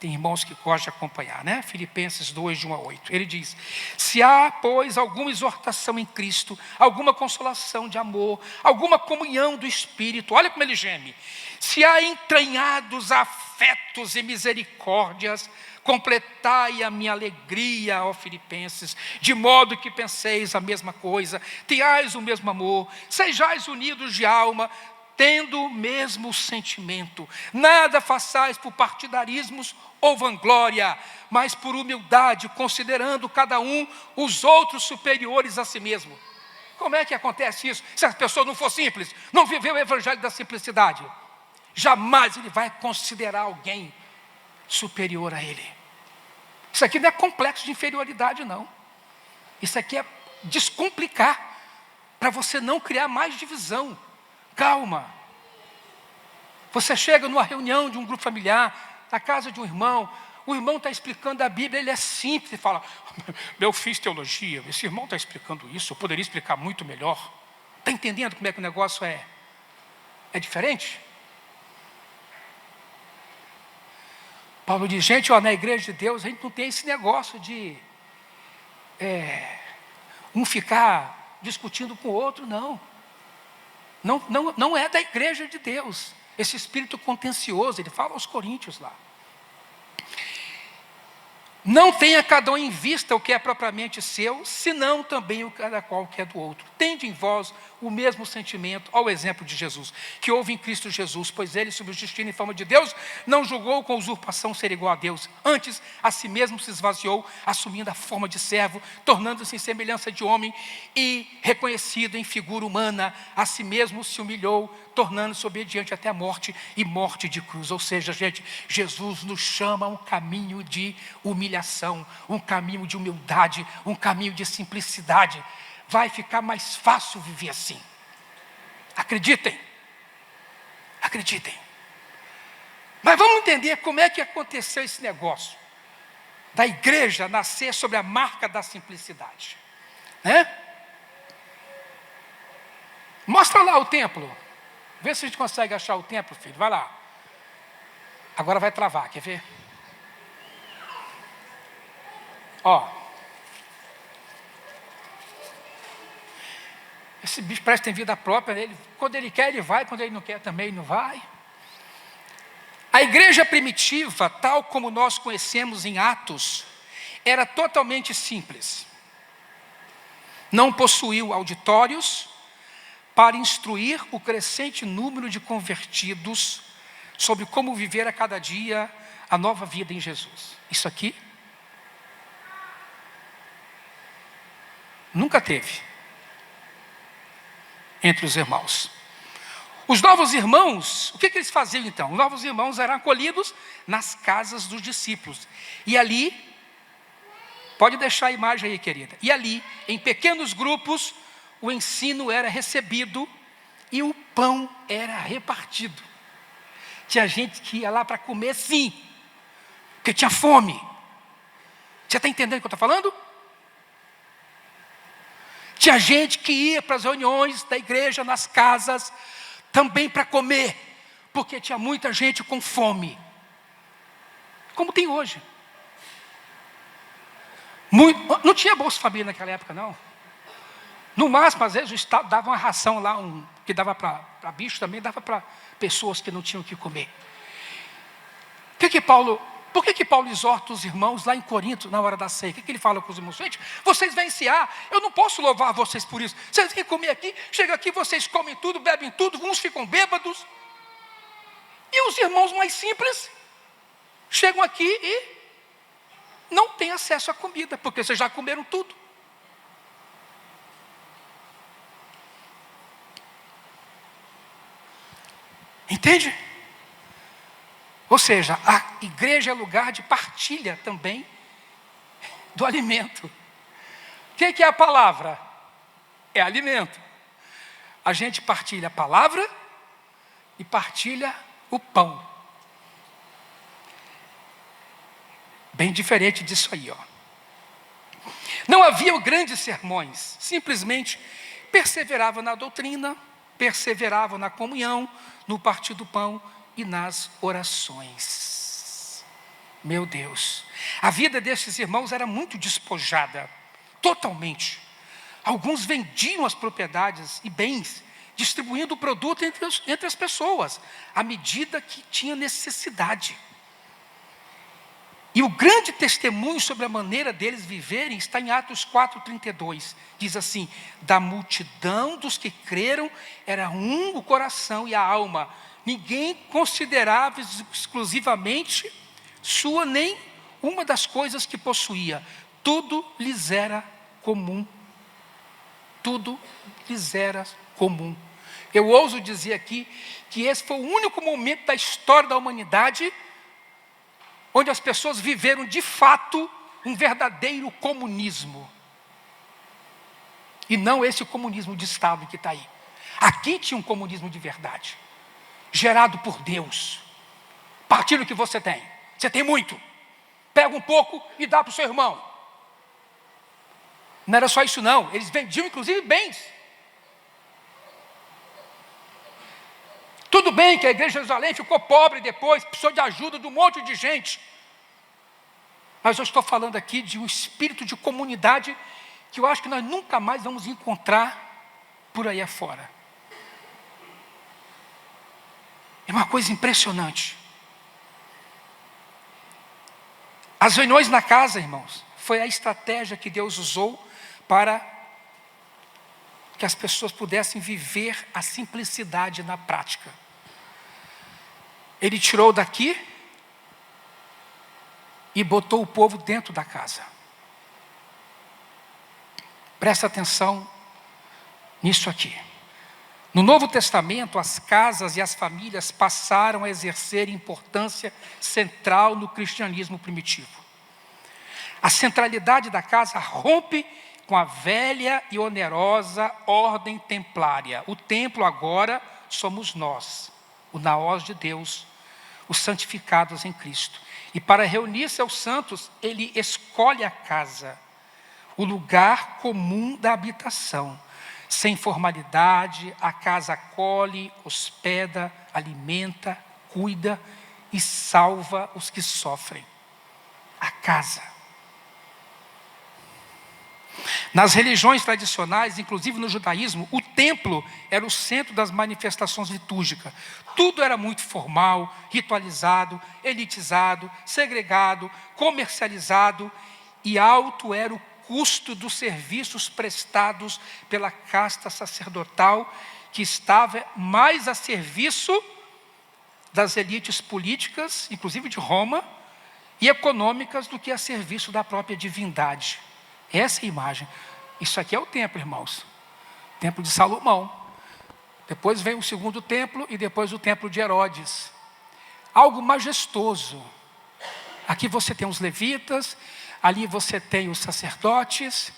Speaker 1: Tem irmãos que gostam de acompanhar, né? Filipenses 2, de 1 a 8. Ele diz: se há, pois, alguma exortação em Cristo, alguma consolação de amor, alguma comunhão do Espírito, olha como ele geme. Se há entranhados afetos e misericórdias, completai a minha alegria, ó Filipenses, de modo que penseis a mesma coisa, tenhais o mesmo amor, sejais unidos de alma, tendo o mesmo sentimento. Nada façais por partidarismos ou vanglória, mas por humildade, considerando cada um os outros superiores a si mesmo. Como é que acontece isso? Se a pessoa não for simples, não viveu o evangelho da simplicidade, jamais ele vai considerar alguém superior a ele. Isso aqui não é complexo de inferioridade, não. Isso aqui é descomplicar, para você não criar mais divisão. Calma. Você chega numa reunião de um grupo familiar, na casa de um irmão, o irmão está explicando a Bíblia, ele é simples, e fala: eu fiz teologia, esse irmão está explicando isso, eu poderia explicar muito melhor. Está entendendo como é que o negócio é diferente? Paulo diz: gente, ó, na igreja de Deus, a gente não tem esse negócio de um ficar discutindo com o outro, não. Não é da igreja de Deus. Esse espírito contencioso, ele fala aos coríntios lá. Não tenha cada um em vista o que é propriamente seu, senão também o cada qual que é do outro. Tende em vós o mesmo sentimento, ao exemplo de Jesus, que houve em Cristo Jesus, pois ele, subsistindo em forma de Deus, não julgou com usurpação ser igual a Deus. Antes, a si mesmo se esvaziou, assumindo a forma de servo, tornando-se em semelhança de homem e reconhecido em figura humana, a si mesmo se humilhou, tornando-se obediente até a morte e morte de cruz. Ou seja, gente, Jesus nos chama a um caminho de humilhação, um caminho de humildade, um caminho de simplicidade. Vai ficar mais fácil viver assim. Acreditem. Acreditem. Mas vamos entender como é que aconteceu esse negócio da igreja nascer sobre a marca da simplicidade, né? Mostra lá o templo. Vê se a gente consegue achar o templo, filho. Vai lá. Agora vai travar, quer ver? Ó. Esse bicho parece que tem vida própria. Quando ele quer, ele vai. Quando ele não quer, também não vai. A igreja primitiva, tal como nós conhecemos em Atos, era totalmente simples. Não possuiu auditórios para instruir o crescente número de convertidos sobre como viver a cada dia a nova vida em Jesus. Isso aqui nunca teve entre os irmãos. Os novos irmãos, o que eles faziam então? Os novos irmãos eram acolhidos nas casas dos discípulos. E ali, pode deixar a imagem aí, querida. E ali, em pequenos grupos, o ensino era recebido e o pão era repartido. Tinha gente que ia lá para comer, sim, porque tinha fome. Você está entendendo o que eu estou falando? Tinha gente que ia para as reuniões da igreja, nas casas, também para comer, porque tinha muita gente com fome. Como tem hoje. Não tinha Bolsa Família naquela época, não. No máximo, às vezes, o Estado dava uma ração lá, que dava para bicho, também dava para pessoas que não tinham o que comer. Por que Paulo exorta os irmãos lá em Corinto, na hora da ceia? O que ele fala com os irmãos? Gente, vocês vêm cear, eu não posso louvar vocês por isso. Vocês vêm comer aqui, chega aqui, vocês comem tudo, bebem tudo, uns ficam bêbados. E os irmãos mais simples chegam aqui e não têm acesso à comida, porque vocês já comeram tudo. Entende? Ou seja, a igreja é lugar de partilha também do alimento. O que é a palavra? É alimento. A gente partilha a palavra e partilha o pão. Bem diferente disso aí, ó. Não havia grandes sermões, simplesmente perseveravam na doutrina, perseveravam na comunhão, no partir do pão e nas orações. Meu Deus. A vida desses irmãos era muito despojada, totalmente. Alguns vendiam as propriedades e bens, distribuindo o produto entre as pessoas, à medida que tinha necessidade. E o grande testemunho sobre a maneira deles viverem está em Atos 4,32. Diz assim: da multidão dos que creram, era um o coração e a alma. Ninguém considerava exclusivamente sua nem uma das coisas que possuía. Tudo lhes era comum. Tudo lhes era comum. Eu ouso dizer aqui que esse foi o único momento da história da humanidade onde as pessoas viveram de fato um verdadeiro comunismo. E não esse comunismo de Estado que está aí. Aqui tinha um comunismo de verdade, gerado por Deus. Partilha o que você tem. Você tem muito. Pega um pouco e dá para o seu irmão. Não era só isso não, eles vendiam inclusive bens. Tudo bem que a igreja de Jerusalém ficou pobre depois, precisou de ajuda de um monte de gente. Mas eu estou falando aqui de um espírito de comunidade que eu acho que nós nunca mais vamos encontrar por aí afora. É uma coisa impressionante. As reuniões na casa, irmãos, foi a estratégia que Deus usou para que as pessoas pudessem viver a simplicidade na prática. Ele tirou daqui e botou o povo dentro da casa. Presta atenção nisso aqui. No Novo Testamento, as casas e as famílias passaram a exercer importância central no cristianismo primitivo. A centralidade da casa rompe com a velha e onerosa ordem templária. O templo agora somos nós, o naós de Deus, os santificados em Cristo. E para reunir-se aos santos, ele escolhe a casa, o lugar comum da habitação. Sem formalidade, a casa acolhe, hospeda, alimenta, cuida e salva os que sofrem. A casa. Nas religiões tradicionais, inclusive no judaísmo, o templo era o centro das manifestações litúrgicas. Tudo era muito formal, ritualizado, elitizado, segregado, comercializado, e alto era o custo dos serviços prestados pela casta sacerdotal, que estava mais a serviço das elites políticas, inclusive de Roma, e econômicas, do que a serviço da própria divindade. Essa é a imagem. Isso aqui é o templo, irmãos. Templo de Salomão. Depois vem o segundo templo e depois o templo de Herodes. Algo majestoso. Aqui você tem os levitas, ali você tem os sacerdotes,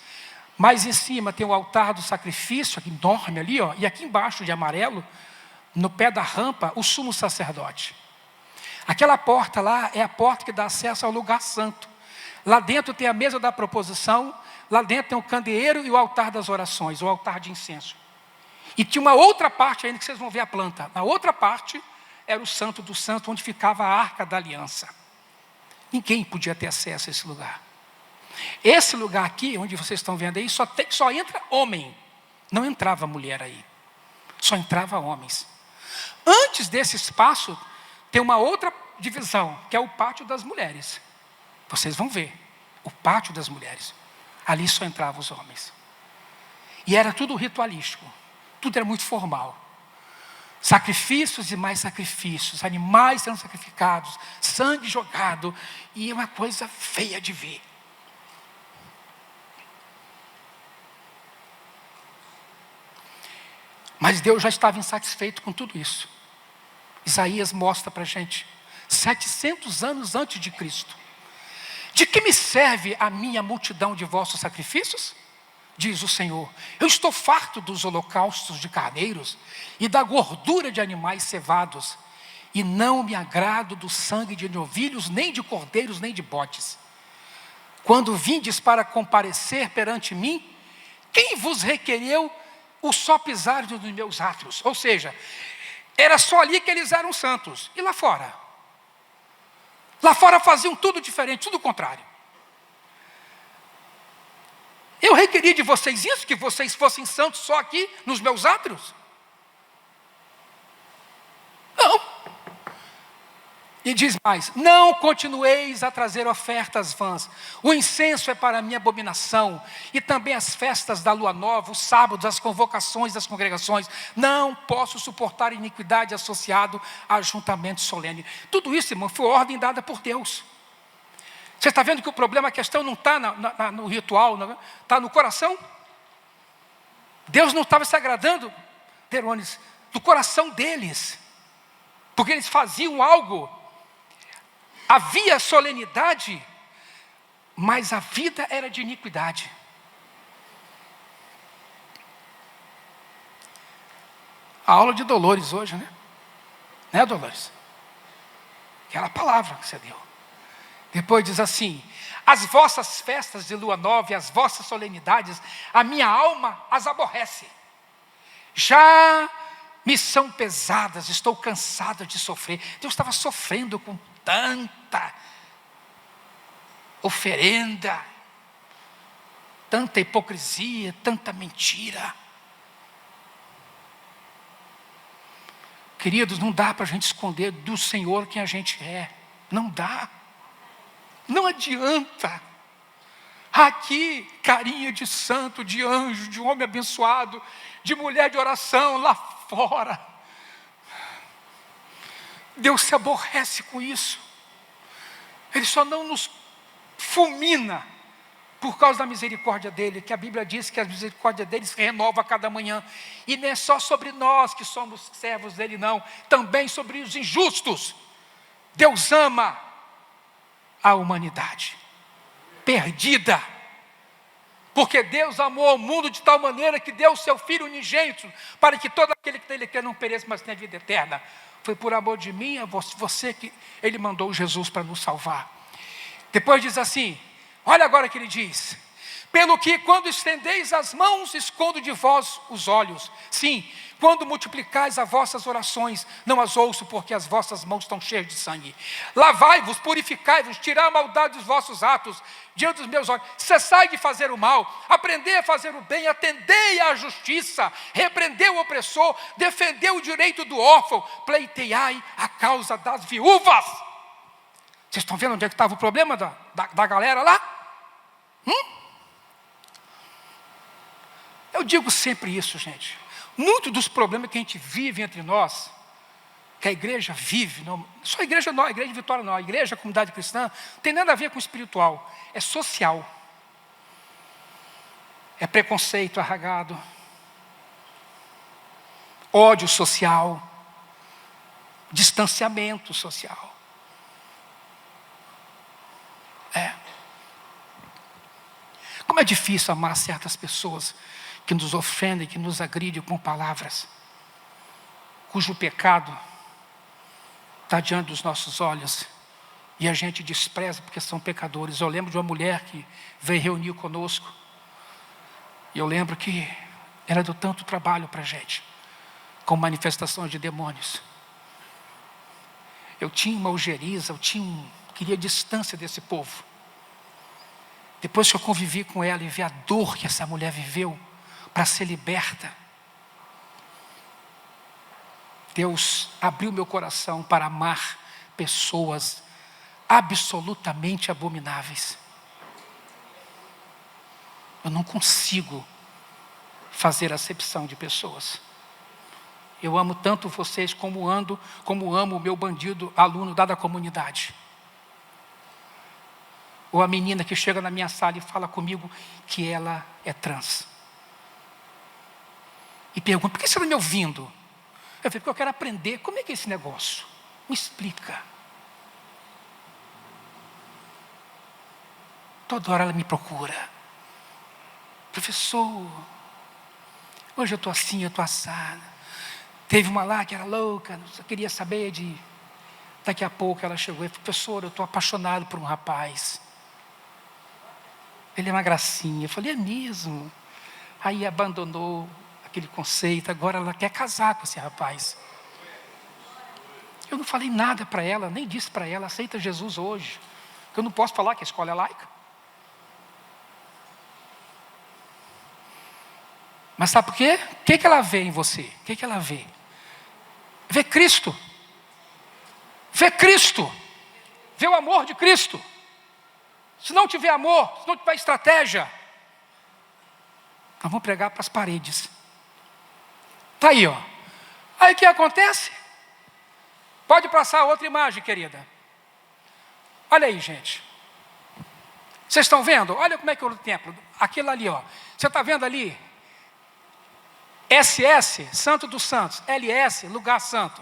Speaker 1: mais em cima tem o altar do sacrifício, enorme ali, ó, e aqui embaixo de amarelo, no pé da rampa, o sumo sacerdote. Aquela porta lá é a porta que dá acesso ao lugar santo. Lá dentro tem a mesa da proposição, lá dentro tem o candeeiro e o altar das orações, o altar de incenso. E tinha uma outra parte ainda que vocês vão ver a planta. Na outra parte era o santo do santo, onde ficava a arca da aliança. Ninguém podia ter acesso a esse lugar. Esse lugar aqui, onde vocês estão vendo aí, só entra homem. Não entrava mulher aí. Só entrava homens. Antes desse espaço, tem uma outra divisão, que é o pátio das mulheres. Vocês vão ver, o pátio das mulheres. Ali só entravam os homens. E era tudo ritualístico. Tudo era muito formal. Sacrifícios e mais sacrifícios. Animais sendo sacrificados. Sangue jogado. E uma coisa feia de ver. Mas Deus já estava insatisfeito com tudo isso. Isaías mostra para a gente. 700 anos antes de Cristo. De que me serve a minha multidão de vossos sacrifícios? Diz o Senhor. Eu estou farto dos holocaustos de carneiros e da gordura de animais cevados. E não me agrado do sangue de novilhos, nem de cordeiros, nem de bodes. Quando vindes para comparecer perante mim, quem vos requereu o só pisar dos meus átrios? Ou seja, era só ali que eles eram santos. E lá fora? Lá fora faziam tudo diferente, tudo o contrário. Eu requeri de vocês isso, que vocês fossem santos só aqui, nos meus átrios? Não. E diz mais: não continueis a trazer ofertas vãs. O incenso é para mim abominação. E também as festas da lua nova, os sábados, as convocações das congregações. Não posso suportar iniquidade associado a ajuntamento solene. Tudo isso, irmão, foi ordem dada por Deus. Você está vendo que o problema, a questão não está no ritual, está no coração? Deus não estava se agradando, Derones, do coração deles. Porque eles faziam algo. Havia solenidade, mas a vida era de iniquidade. A aula de Dolores hoje, né, Dolores? Aquela palavra que você deu. Depois diz assim: as vossas festas de lua nova e as vossas solenidades, a minha alma as aborrece. Já me são pesadas, estou cansada de sofrer. Deus estava sofrendo com tanta oferenda, tanta hipocrisia, tanta mentira. Queridos, não dá para a gente esconder do Senhor quem a gente é. Não dá. Não adianta. Aqui, carinha de santo, de anjo, de homem abençoado, de mulher de oração, lá fora. Deus se aborrece com isso. Ele só não nos fulmina por causa da misericórdia dele, que a Bíblia diz que a misericórdia dele se renova a cada manhã. E não é só sobre nós que somos servos dele, não. Também sobre os injustos. Deus ama a humanidade perdida, porque Deus amou ao mundo de tal maneira que deu o seu Filho unigênito, para que todo aquele que nele quer não pereça, mas tenha vida eterna. Foi por amor de mim, a você, que Ele mandou Jesus para nos salvar. Depois diz assim, olha agora que Ele diz: pelo que quando estendeis as mãos, escondo de vós os olhos. Sim, quando multiplicais as vossas orações, não as ouço, porque as vossas mãos estão cheias de sangue. Lavai-vos, purificai-vos, tirai a maldade dos vossos atos diante dos meus olhos. Cessai de fazer o mal, aprendei a fazer o bem, atendei à justiça, repreendei o opressor, defendei o direito do órfão, pleiteai a causa das viúvas. Vocês estão vendo onde é que estava o problema da galera lá? Eu digo sempre isso, gente. Muito dos problemas que a gente vive entre nós, que a igreja vive, não, só a igreja não, a igreja de Vitória não, a igreja, a comunidade cristã, não tem nada a ver com o espiritual, é social. É preconceito arraigado, ódio social, distanciamento social. Como é difícil amar certas pessoas que nos ofendem, que nos agridem com palavras, cujo pecado está diante dos nossos olhos e a gente despreza porque são pecadores. Eu lembro de uma mulher que veio reunir conosco e eu lembro que ela deu tanto trabalho para a gente, com manifestações de demônios. Eu tinha uma ojeriza, queria distância desse povo. Depois que eu convivi com ela e vi a dor que essa mulher viveu para ser liberta, Deus abriu meu coração para amar pessoas absolutamente abomináveis. Eu não consigo fazer acepção de pessoas. Eu amo tanto vocês como amo o meu bandido aluno da comunidade. Ou a menina que chega na minha sala e fala comigo que ela é trans. E pergunta: por que você está me ouvindo? Eu falei: porque eu quero aprender. Como é que é esse negócio? Me explica. Toda hora ela me procura. Professor, hoje eu estou assim, eu estou assada. Teve uma lá que era louca, só queria saber de... Daqui a pouco ela chegou e falou: professor, eu estou apaixonado por um rapaz. Ele é uma gracinha. Eu falei: é mesmo? Aí abandonou aquele conceito, agora ela quer casar com esse rapaz. Eu não falei nada para ela, nem disse para ela, aceita Jesus hoje. Porque eu não posso falar que a escola é laica. Mas sabe por quê? O que ela vê em você? O que ela vê? Vê Cristo. Vê Cristo. Vê o amor de Cristo. Se não tiver amor, se não tiver estratégia, nós vamos pregar para as paredes. Está aí, ó. Aí o que acontece? Pode passar outra imagem, querida. Olha aí, gente. Vocês estão vendo? Olha como é que é o templo. Aquilo ali, ó. Você está vendo ali? SS, Santo dos Santos. LS, lugar santo.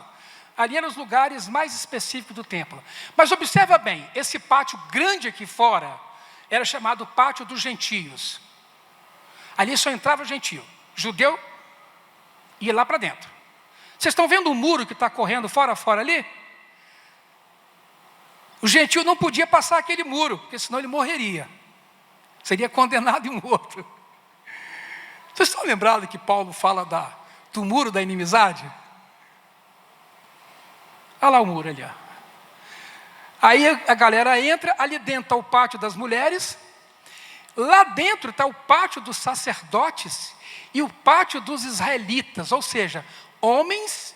Speaker 1: Ali eram os lugares mais específicos do templo. Mas observa bem, esse pátio grande aqui fora era chamado Pátio dos Gentios. Ali só entrava gentio. Judeu ia lá para dentro. Vocês estão vendo o muro que está correndo fora ali? O gentio não podia passar aquele muro, porque senão ele morreria. Seria condenado e morto. Vocês estão lembrados que Paulo fala do muro da inimizade? Olha lá o muro ali. Ó. Aí a galera entra, ali dentro está o pátio das mulheres, lá dentro está o pátio dos sacerdotes e o pátio dos israelitas, ou seja, homens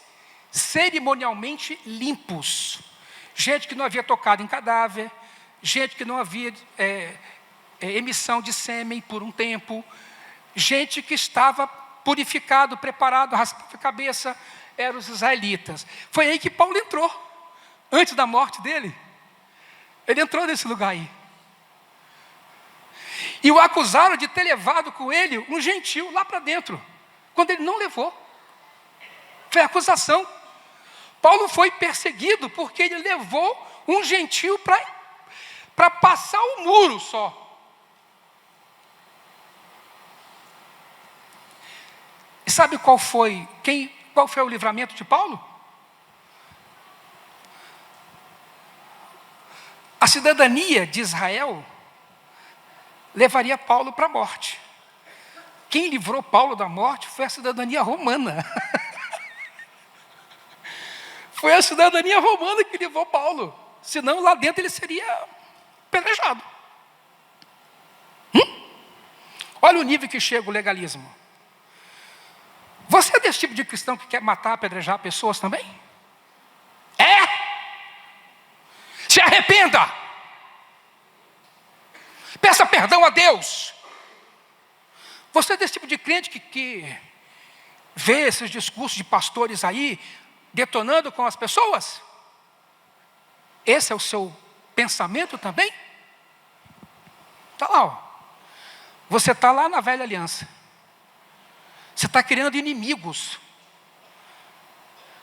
Speaker 1: cerimonialmente limpos. Gente que não havia tocado em cadáver, gente que não havia emissão de sêmen por um tempo, gente que estava purificado, preparado, raspava a cabeça, eram os israelitas. Foi aí que Paulo entrou, antes da morte dele. Ele entrou nesse lugar aí. E o acusaram de ter levado com ele um gentio lá para dentro, quando ele não levou. Foi acusação. Paulo foi perseguido porque ele levou um gentio para passar o muro só. E sabe qual foi o livramento de Paulo? A cidadania de Israel levaria Paulo para a morte. Quem livrou Paulo da morte foi a cidadania romana. Foi a cidadania romana que livrou Paulo. Senão lá dentro ele seria apedrejado. Olha o nível que chega o legalismo. Você é desse tipo de cristão que quer matar, apedrejar pessoas também? É? Se arrependa. Peça perdão a Deus. Você é desse tipo de crente que vê esses discursos de pastores aí, detonando com as pessoas? Esse é o seu pensamento também? Está lá, ó. Você está lá na velha aliança. Você está criando inimigos.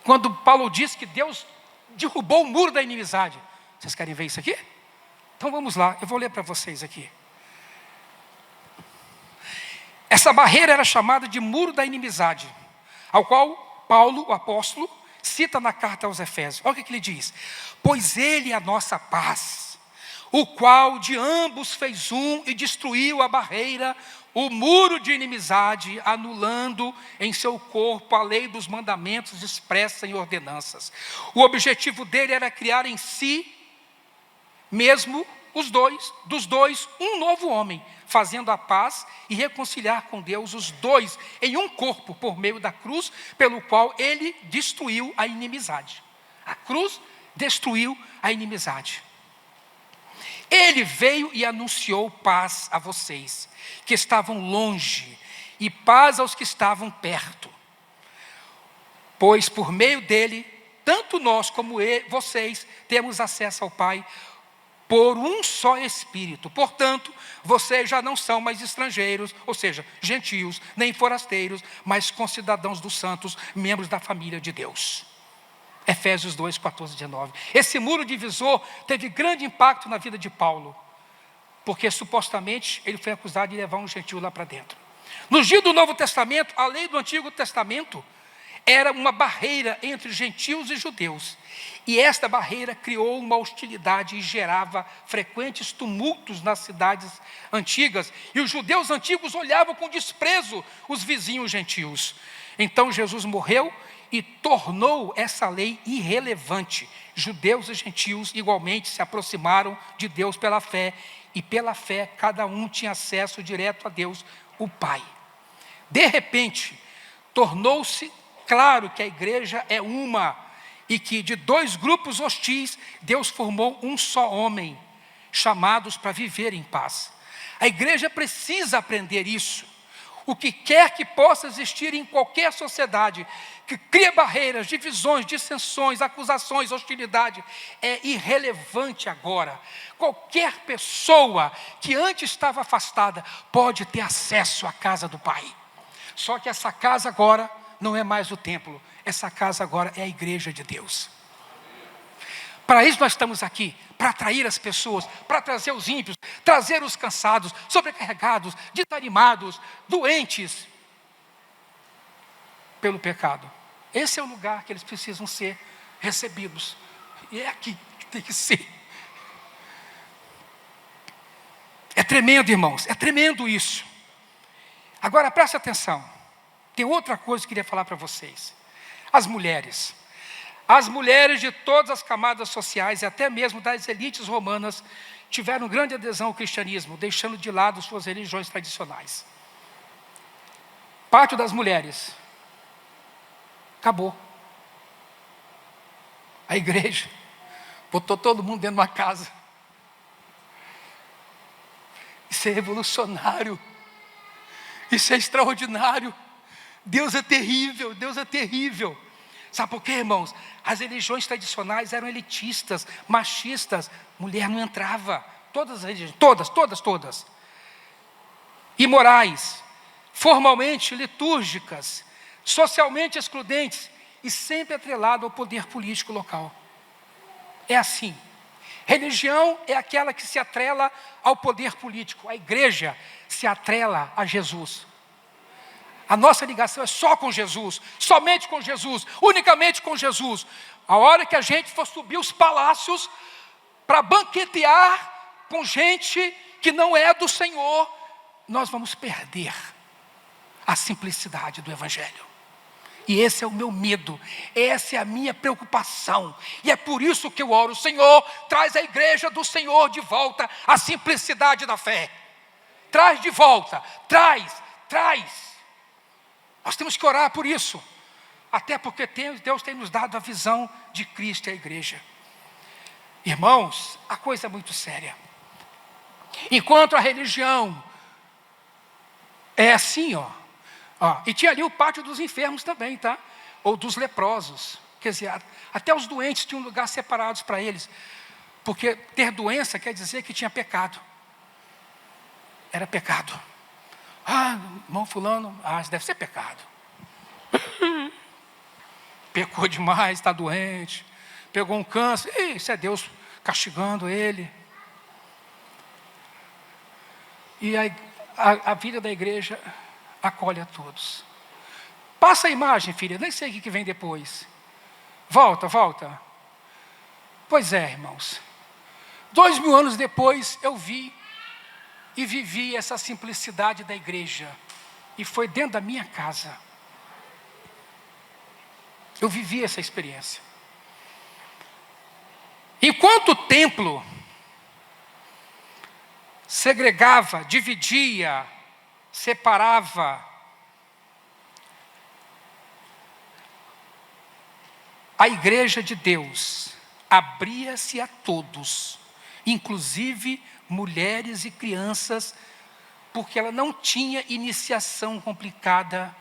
Speaker 1: Quando Paulo diz que Deus derrubou o muro da inimizade. Vocês querem ver isso aqui? Então vamos lá, eu vou ler para vocês aqui. Essa barreira era chamada de muro da inimizade, ao qual Paulo, o apóstolo, cita na carta aos Efésios. Olha o que ele diz. Pois ele é a nossa paz, o qual de ambos fez um e destruiu a barreira, o muro de inimizade, anulando em seu corpo a lei dos mandamentos expressa em ordenanças. O objetivo dele era criar em si mesmo dos dois um novo homem, fazendo a paz e reconciliar com Deus os dois em um corpo por meio da cruz, pelo qual ele destruiu a inimizade. A cruz destruiu a inimizade. Ele veio e anunciou paz a vocês que estavam longe e paz aos que estavam perto. Pois por meio dele, tanto nós como vocês temos acesso ao Pai por um só Espírito. Portanto, vocês já não são mais estrangeiros, ou seja, gentios, nem forasteiros, mas concidadãos dos santos, membros da família de Deus. Efésios 2, 14, 19. Esse muro divisor teve grande impacto na vida de Paulo, porque supostamente ele foi acusado de levar um gentio lá para dentro. Nos dias do Novo Testamento, a lei do Antigo Testamento era uma barreira entre gentios e judeus. E esta barreira criou uma hostilidade e gerava frequentes tumultos nas cidades antigas. E os judeus antigos olhavam com desprezo os vizinhos gentios. Então Jesus morreu e tornou essa lei irrelevante. Judeus e gentios igualmente se aproximaram de Deus pela fé, e pela fé cada um tinha acesso direto a Deus, o Pai. De repente, tornou-se claro que a igreja é uma, e que de dois grupos hostis, Deus formou um só homem, chamados para viver em paz. A igreja precisa aprender isso. O que quer que possa existir em qualquer sociedade, que cria barreiras, divisões, dissensões, acusações, hostilidade, é irrelevante agora. Qualquer pessoa que antes estava afastada pode ter acesso à casa do Pai. Só que essa casa agora não é mais o templo, essa casa agora é a igreja de Deus. Para isso nós estamos aqui, para atrair as pessoas, para trazer os ímpios, trazer os cansados, sobrecarregados, desanimados, doentes pelo pecado. Esse é o lugar que eles precisam ser recebidos. E é aqui que tem que ser. É tremendo, irmãos, é tremendo isso. Agora preste atenção, tem outra coisa que eu queria falar para vocês. As mulheres de todas as camadas sociais e até mesmo das elites romanas tiveram grande adesão ao cristianismo, deixando de lado suas religiões tradicionais. Parte das mulheres acabou. A igreja botou todo mundo dentro de uma casa. Isso é revolucionário. Isso é extraordinário. Deus é terrível, Deus é terrível. Sabe por quê, irmãos? As religiões tradicionais eram elitistas, machistas. Mulher não entrava. Todas as religiões, todas. Imorais, formalmente litúrgicas, socialmente excludentes e sempre atrelado ao poder político local. É assim. Religião é aquela que se atrela ao poder político. A igreja se atrela a Jesus. A nossa ligação é só com Jesus, somente com Jesus, unicamente com Jesus. A hora que a gente for subir os palácios para banquetear com gente que não é do Senhor, nós vamos perder a simplicidade do Evangelho. E esse é o meu medo, essa é a minha preocupação. E é por isso que eu oro: Senhor, traz a igreja do Senhor de volta à simplicidade da fé. Traz de volta, traz. Nós temos que orar por isso. Até porque Deus tem nos dado a visão de Cristo e a igreja. Irmãos, a coisa é muito séria. Enquanto a religião é assim, e tinha ali o pátio dos enfermos também, tá? Ou dos leprosos. Quer dizer, até os doentes tinham lugares separados para eles. Porque ter doença quer dizer que tinha pecado. Era pecado. Irmão fulano, isso deve ser pecado. Pecou demais, está doente. Pegou um câncer. Isso é Deus castigando ele. E a vida da igreja acolhe a todos. Passa a imagem, filha, nem sei o que vem depois. Volta. Pois é, irmãos. 2000 anos depois eu vi e vivi essa simplicidade da igreja. E foi dentro da minha casa. Eu vivi essa experiência. Enquanto o templo segregava, dividia, separava, a igreja de Deus abria-se a todos, inclusive mulheres e crianças, porque ela não tinha iniciação complicada.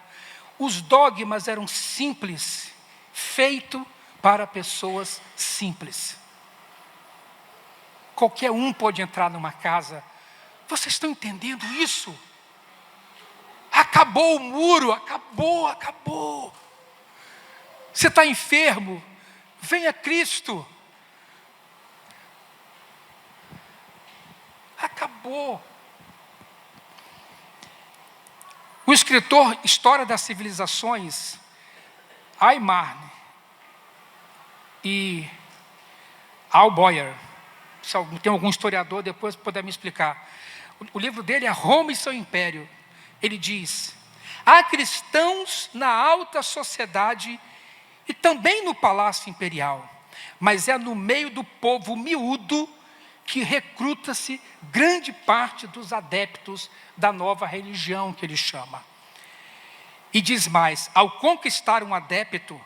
Speaker 1: Os dogmas eram simples, feito para pessoas simples. Qualquer um pode entrar numa casa. Vocês estão entendendo isso? Acabou o muro, acabou. Você está enfermo? Venha Cristo. Acabou. O escritor História das Civilizações, Aymar e Al Boyer, se tem algum historiador depois puder me explicar, o livro dele é Roma e seu Império. Ele diz: há cristãos na alta sociedade e também no palácio imperial, mas é no meio do povo miúdo que recruta-se grande parte dos adeptos da nova religião que ele chama. E diz mais, ao conquistar um adepto,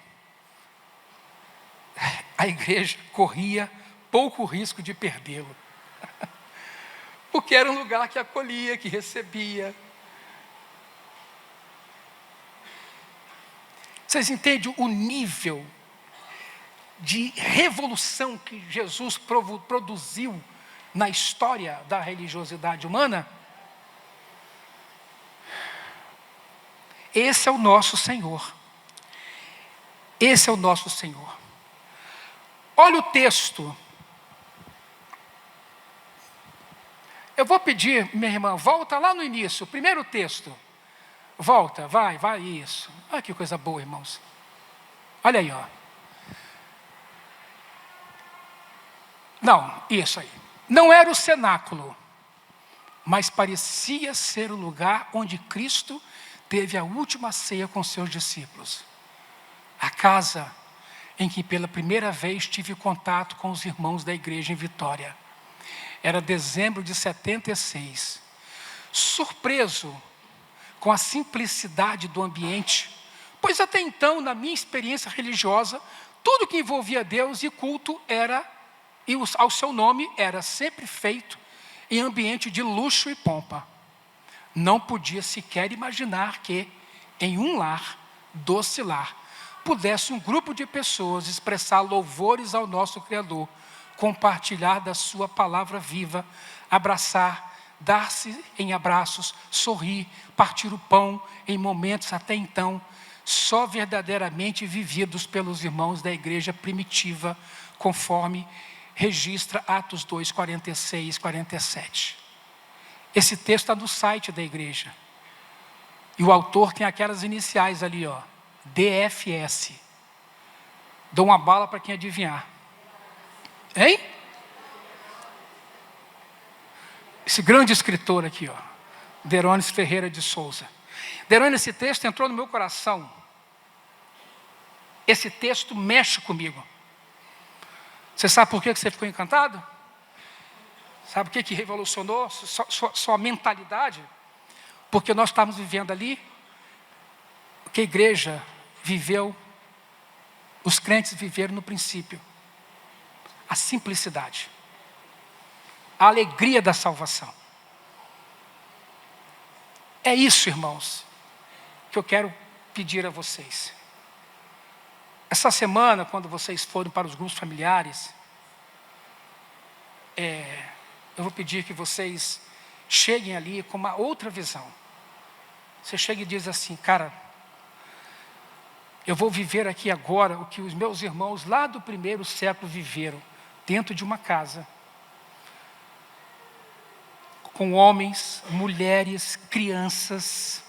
Speaker 1: a igreja corria pouco risco de perdê-lo. Porque era um lugar que acolhia, que recebia. Vocês entendem o nível de revolução que Jesus produziu na história da religiosidade humana? Esse é o nosso Senhor. Esse é o nosso Senhor. Olha o texto. Eu vou pedir, minha irmã, volta lá no início, o primeiro texto. Volta, vai, isso. Olha que coisa boa, irmãos. Olha aí, ó. Não, isso aí. Não era o cenáculo, mas parecia ser o lugar onde Cristo teve a última ceia com seus discípulos. A casa em que pela primeira vez tive contato com os irmãos da igreja em Vitória. Era dezembro de 76. Surpreso com a simplicidade do ambiente, pois até então, na minha experiência religiosa, tudo que envolvia Deus e culto ao seu nome, era sempre feito em ambiente de luxo e pompa. Não podia sequer imaginar que, em um lar, doce lar, pudesse um grupo de pessoas expressar louvores ao nosso Criador, compartilhar da sua palavra viva, abraçar, dar-se em abraços, sorrir, partir o pão em momentos até então só verdadeiramente vividos pelos irmãos da igreja primitiva, conforme registra Atos 2, 46, 47. Esse texto está no site da igreja. E o autor tem aquelas iniciais ali, ó, DFS. Dou uma bala para quem adivinhar. Hein? Esse grande escritor aqui, ó, Derones Ferreira de Souza. Derones, esse texto entrou no meu coração. Esse texto mexe comigo. Você sabe por que você ficou encantado? Sabe o que revolucionou sua mentalidade? Porque nós estávamos vivendo ali o que a igreja viveu, os crentes viveram no princípio. A simplicidade. A alegria da salvação. É isso, irmãos, que eu quero pedir a vocês. Essa semana, quando vocês forem para os grupos familiares, eu vou pedir que vocês cheguem ali com uma outra visão. Você chega e diz assim, cara, eu vou viver aqui agora o que os meus irmãos lá do primeiro século viveram, dentro de uma casa, com homens, mulheres, crianças.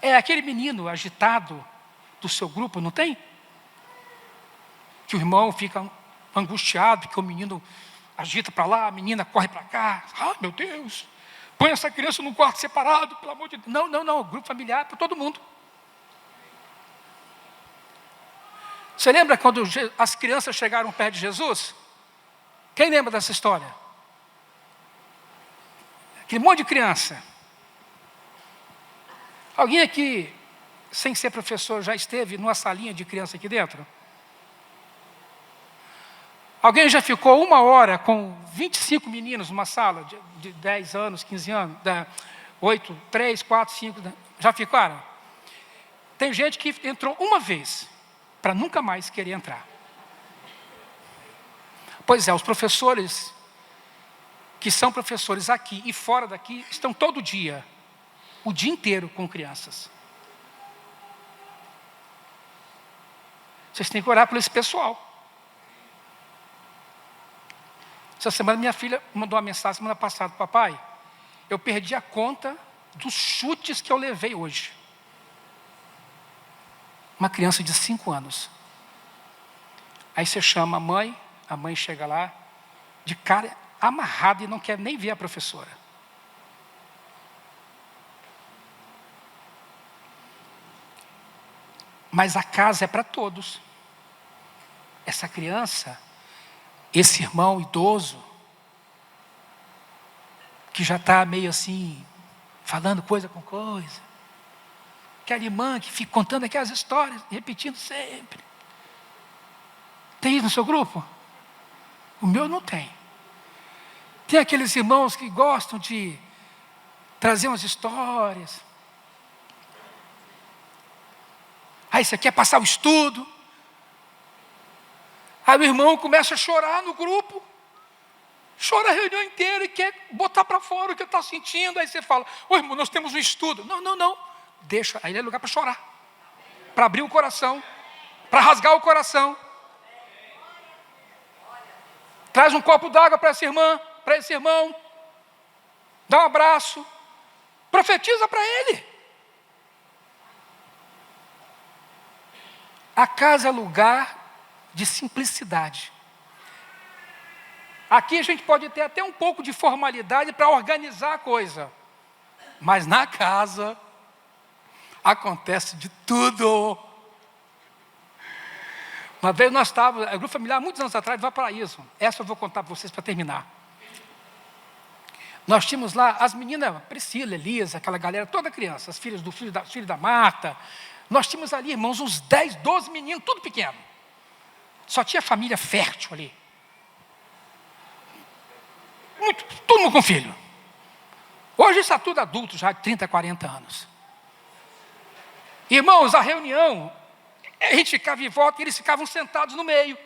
Speaker 1: É aquele menino agitado do seu grupo, não tem? Que o irmão fica angustiado, que o menino agita para lá, a menina corre para cá. Ah, meu Deus, põe essa criança num quarto separado, pelo amor de Deus. Não, grupo familiar para todo mundo. Você lembra quando as crianças chegaram perto de Jesus? Quem lembra dessa história? Aquele monte de criança. Alguém aqui, sem ser professor, já esteve numa salinha de criança aqui dentro? Alguém já ficou 1 hora com 25 meninos numa sala de 10 anos, 15 anos, 8, 3, 4, 5, já ficaram? Tem gente que entrou uma vez, para nunca mais querer entrar. Pois é, os professores, que são professores aqui e fora daqui, estão todo dia, o dia inteiro com crianças. Vocês têm que orar por esse pessoal. Essa semana minha filha mandou uma mensagem semana passada, papai, eu perdi a conta dos chutes que eu levei hoje. Uma criança de 5 anos. Aí você chama a mãe chega lá, de cara amarrada e não quer nem ver a professora. Mas a casa é para todos. essa criança, esse irmão idoso, que já está meio assim, falando coisa com coisa, aquela irmã que fica contando aquelas histórias, repetindo sempre. Tem isso no seu grupo? O meu não tem. Tem aqueles irmãos que gostam de trazer umas histórias. Aí você quer passar o estudo. Aí o irmão começa a chorar no grupo. Chora a reunião inteira e quer botar para fora o que está sentindo. Aí você fala, ô irmão, nós temos um estudo. Não. Deixa, aí é lugar para chorar. Para abrir o coração. Para rasgar o coração. Traz um copo d'água para essa irmã, para esse irmão. Dá um abraço. Profetiza para ele. A casa é lugar de simplicidade. Aqui a gente pode ter até um pouco de formalidade para organizar a coisa. Mas na casa acontece de tudo. Uma vez nós estávamos, o grupo familiar, muitos anos atrás, vai para isso. Essa eu vou contar para vocês para terminar. Nós tínhamos lá as meninas, Priscila, Elisa, aquela galera, toda criança, as filhas do filho da Marta. Nós tínhamos ali, irmãos, uns 10, 12 meninos, tudo pequeno. Só tinha família fértil ali. Todo mundo com filho. Hoje está tudo adulto, já de 30, 40 anos. Irmãos, a reunião, a gente ficava em volta e eles ficavam sentados no meio.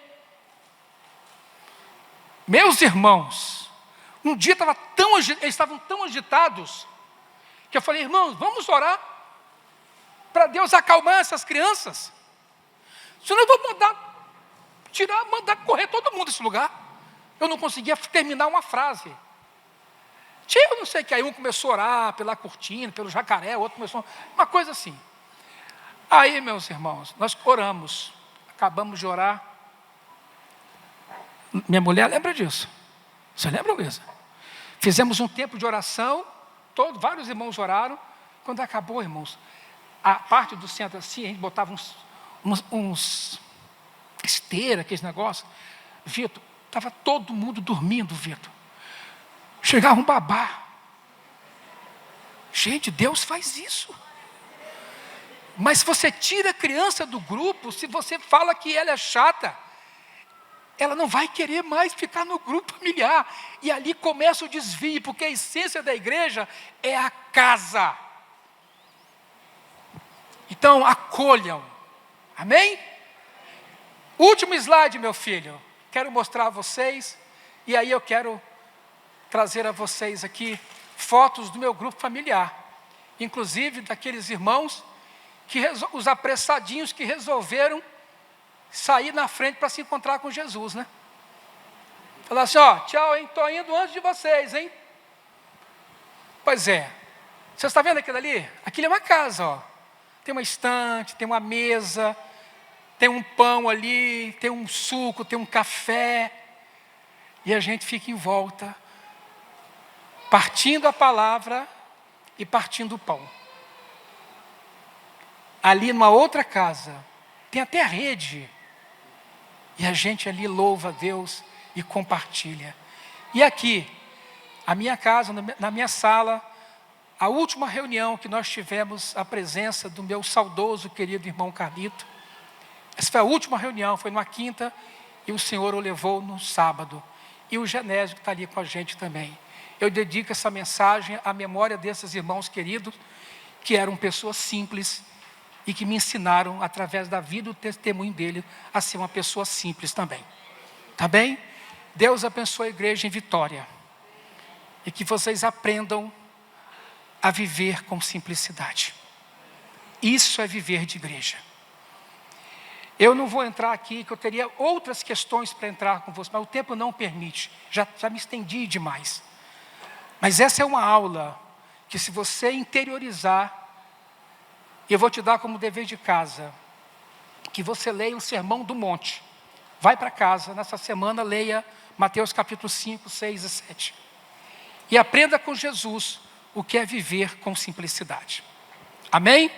Speaker 1: Meus irmãos, um dia eles estavam tão agitados, que eu falei, irmãos, vamos orar para Deus acalmar essas crianças. Senão eu vou mandar correr todo mundo desse lugar. Eu não conseguia terminar uma frase. Eu não sei o que, aí um começou a orar pela cortina, pelo jacaré, o outro começou, uma coisa assim. Aí, meus irmãos, nós oramos, acabamos de orar. Minha mulher lembra disso. Você lembra mesmo? Fizemos um tempo de oração, vários irmãos oraram. Quando acabou, irmãos, a parte do centro assim, a gente botava uns esteira, aqueles negócios. Vitor, estava todo mundo dormindo, Vitor. Chegava um babá. Gente, Deus faz isso. Mas se você tira a criança do grupo, se você fala que ela é chata, ela não vai querer mais ficar no grupo familiar. E ali começa o desvio, porque a essência da igreja é a casa. Então, acolham. Amém? Último slide, meu filho. Quero mostrar a vocês, e aí eu quero trazer a vocês aqui fotos do meu grupo familiar. Inclusive daqueles irmãos, os apressadinhos que resolveram sair na frente para se encontrar com Jesus, né? Falar assim, tchau, hein? Estou indo antes de vocês, hein? Pois é. Você está vendo aquilo ali? Aquilo é uma casa, Tem uma estante, tem uma mesa, tem um pão ali, tem um suco, tem um café. E a gente fica em volta, partindo a palavra e partindo o pão. Ali numa outra casa, tem até rede. E a gente ali louva a Deus e compartilha. E aqui, a minha casa, na minha sala, a última reunião que nós tivemos, a presença do meu saudoso, querido irmão Carlito. Essa foi a última reunião, foi numa quinta, e o Senhor o levou no sábado. E o Genésio que está ali com a gente também. Eu dedico essa mensagem à memória desses irmãos queridos, que eram pessoas simples, e que me ensinaram, através da vida e do testemunho dele, a ser uma pessoa simples também. Tá bem? Deus abençoe a igreja em Vitória. E que vocês aprendam a viver com simplicidade. Isso é viver de igreja. Eu não vou entrar aqui, que eu teria outras questões para entrar com vocês, mas o tempo não permite. Já me estendi demais. Mas essa é uma aula que, se você interiorizar, eu vou te dar como dever de casa, que você leia o Sermão do Monte. Vai para casa, nessa semana, leia Mateus capítulo 5, 6 e 7. E aprenda com Jesus o que é viver com simplicidade. Amém?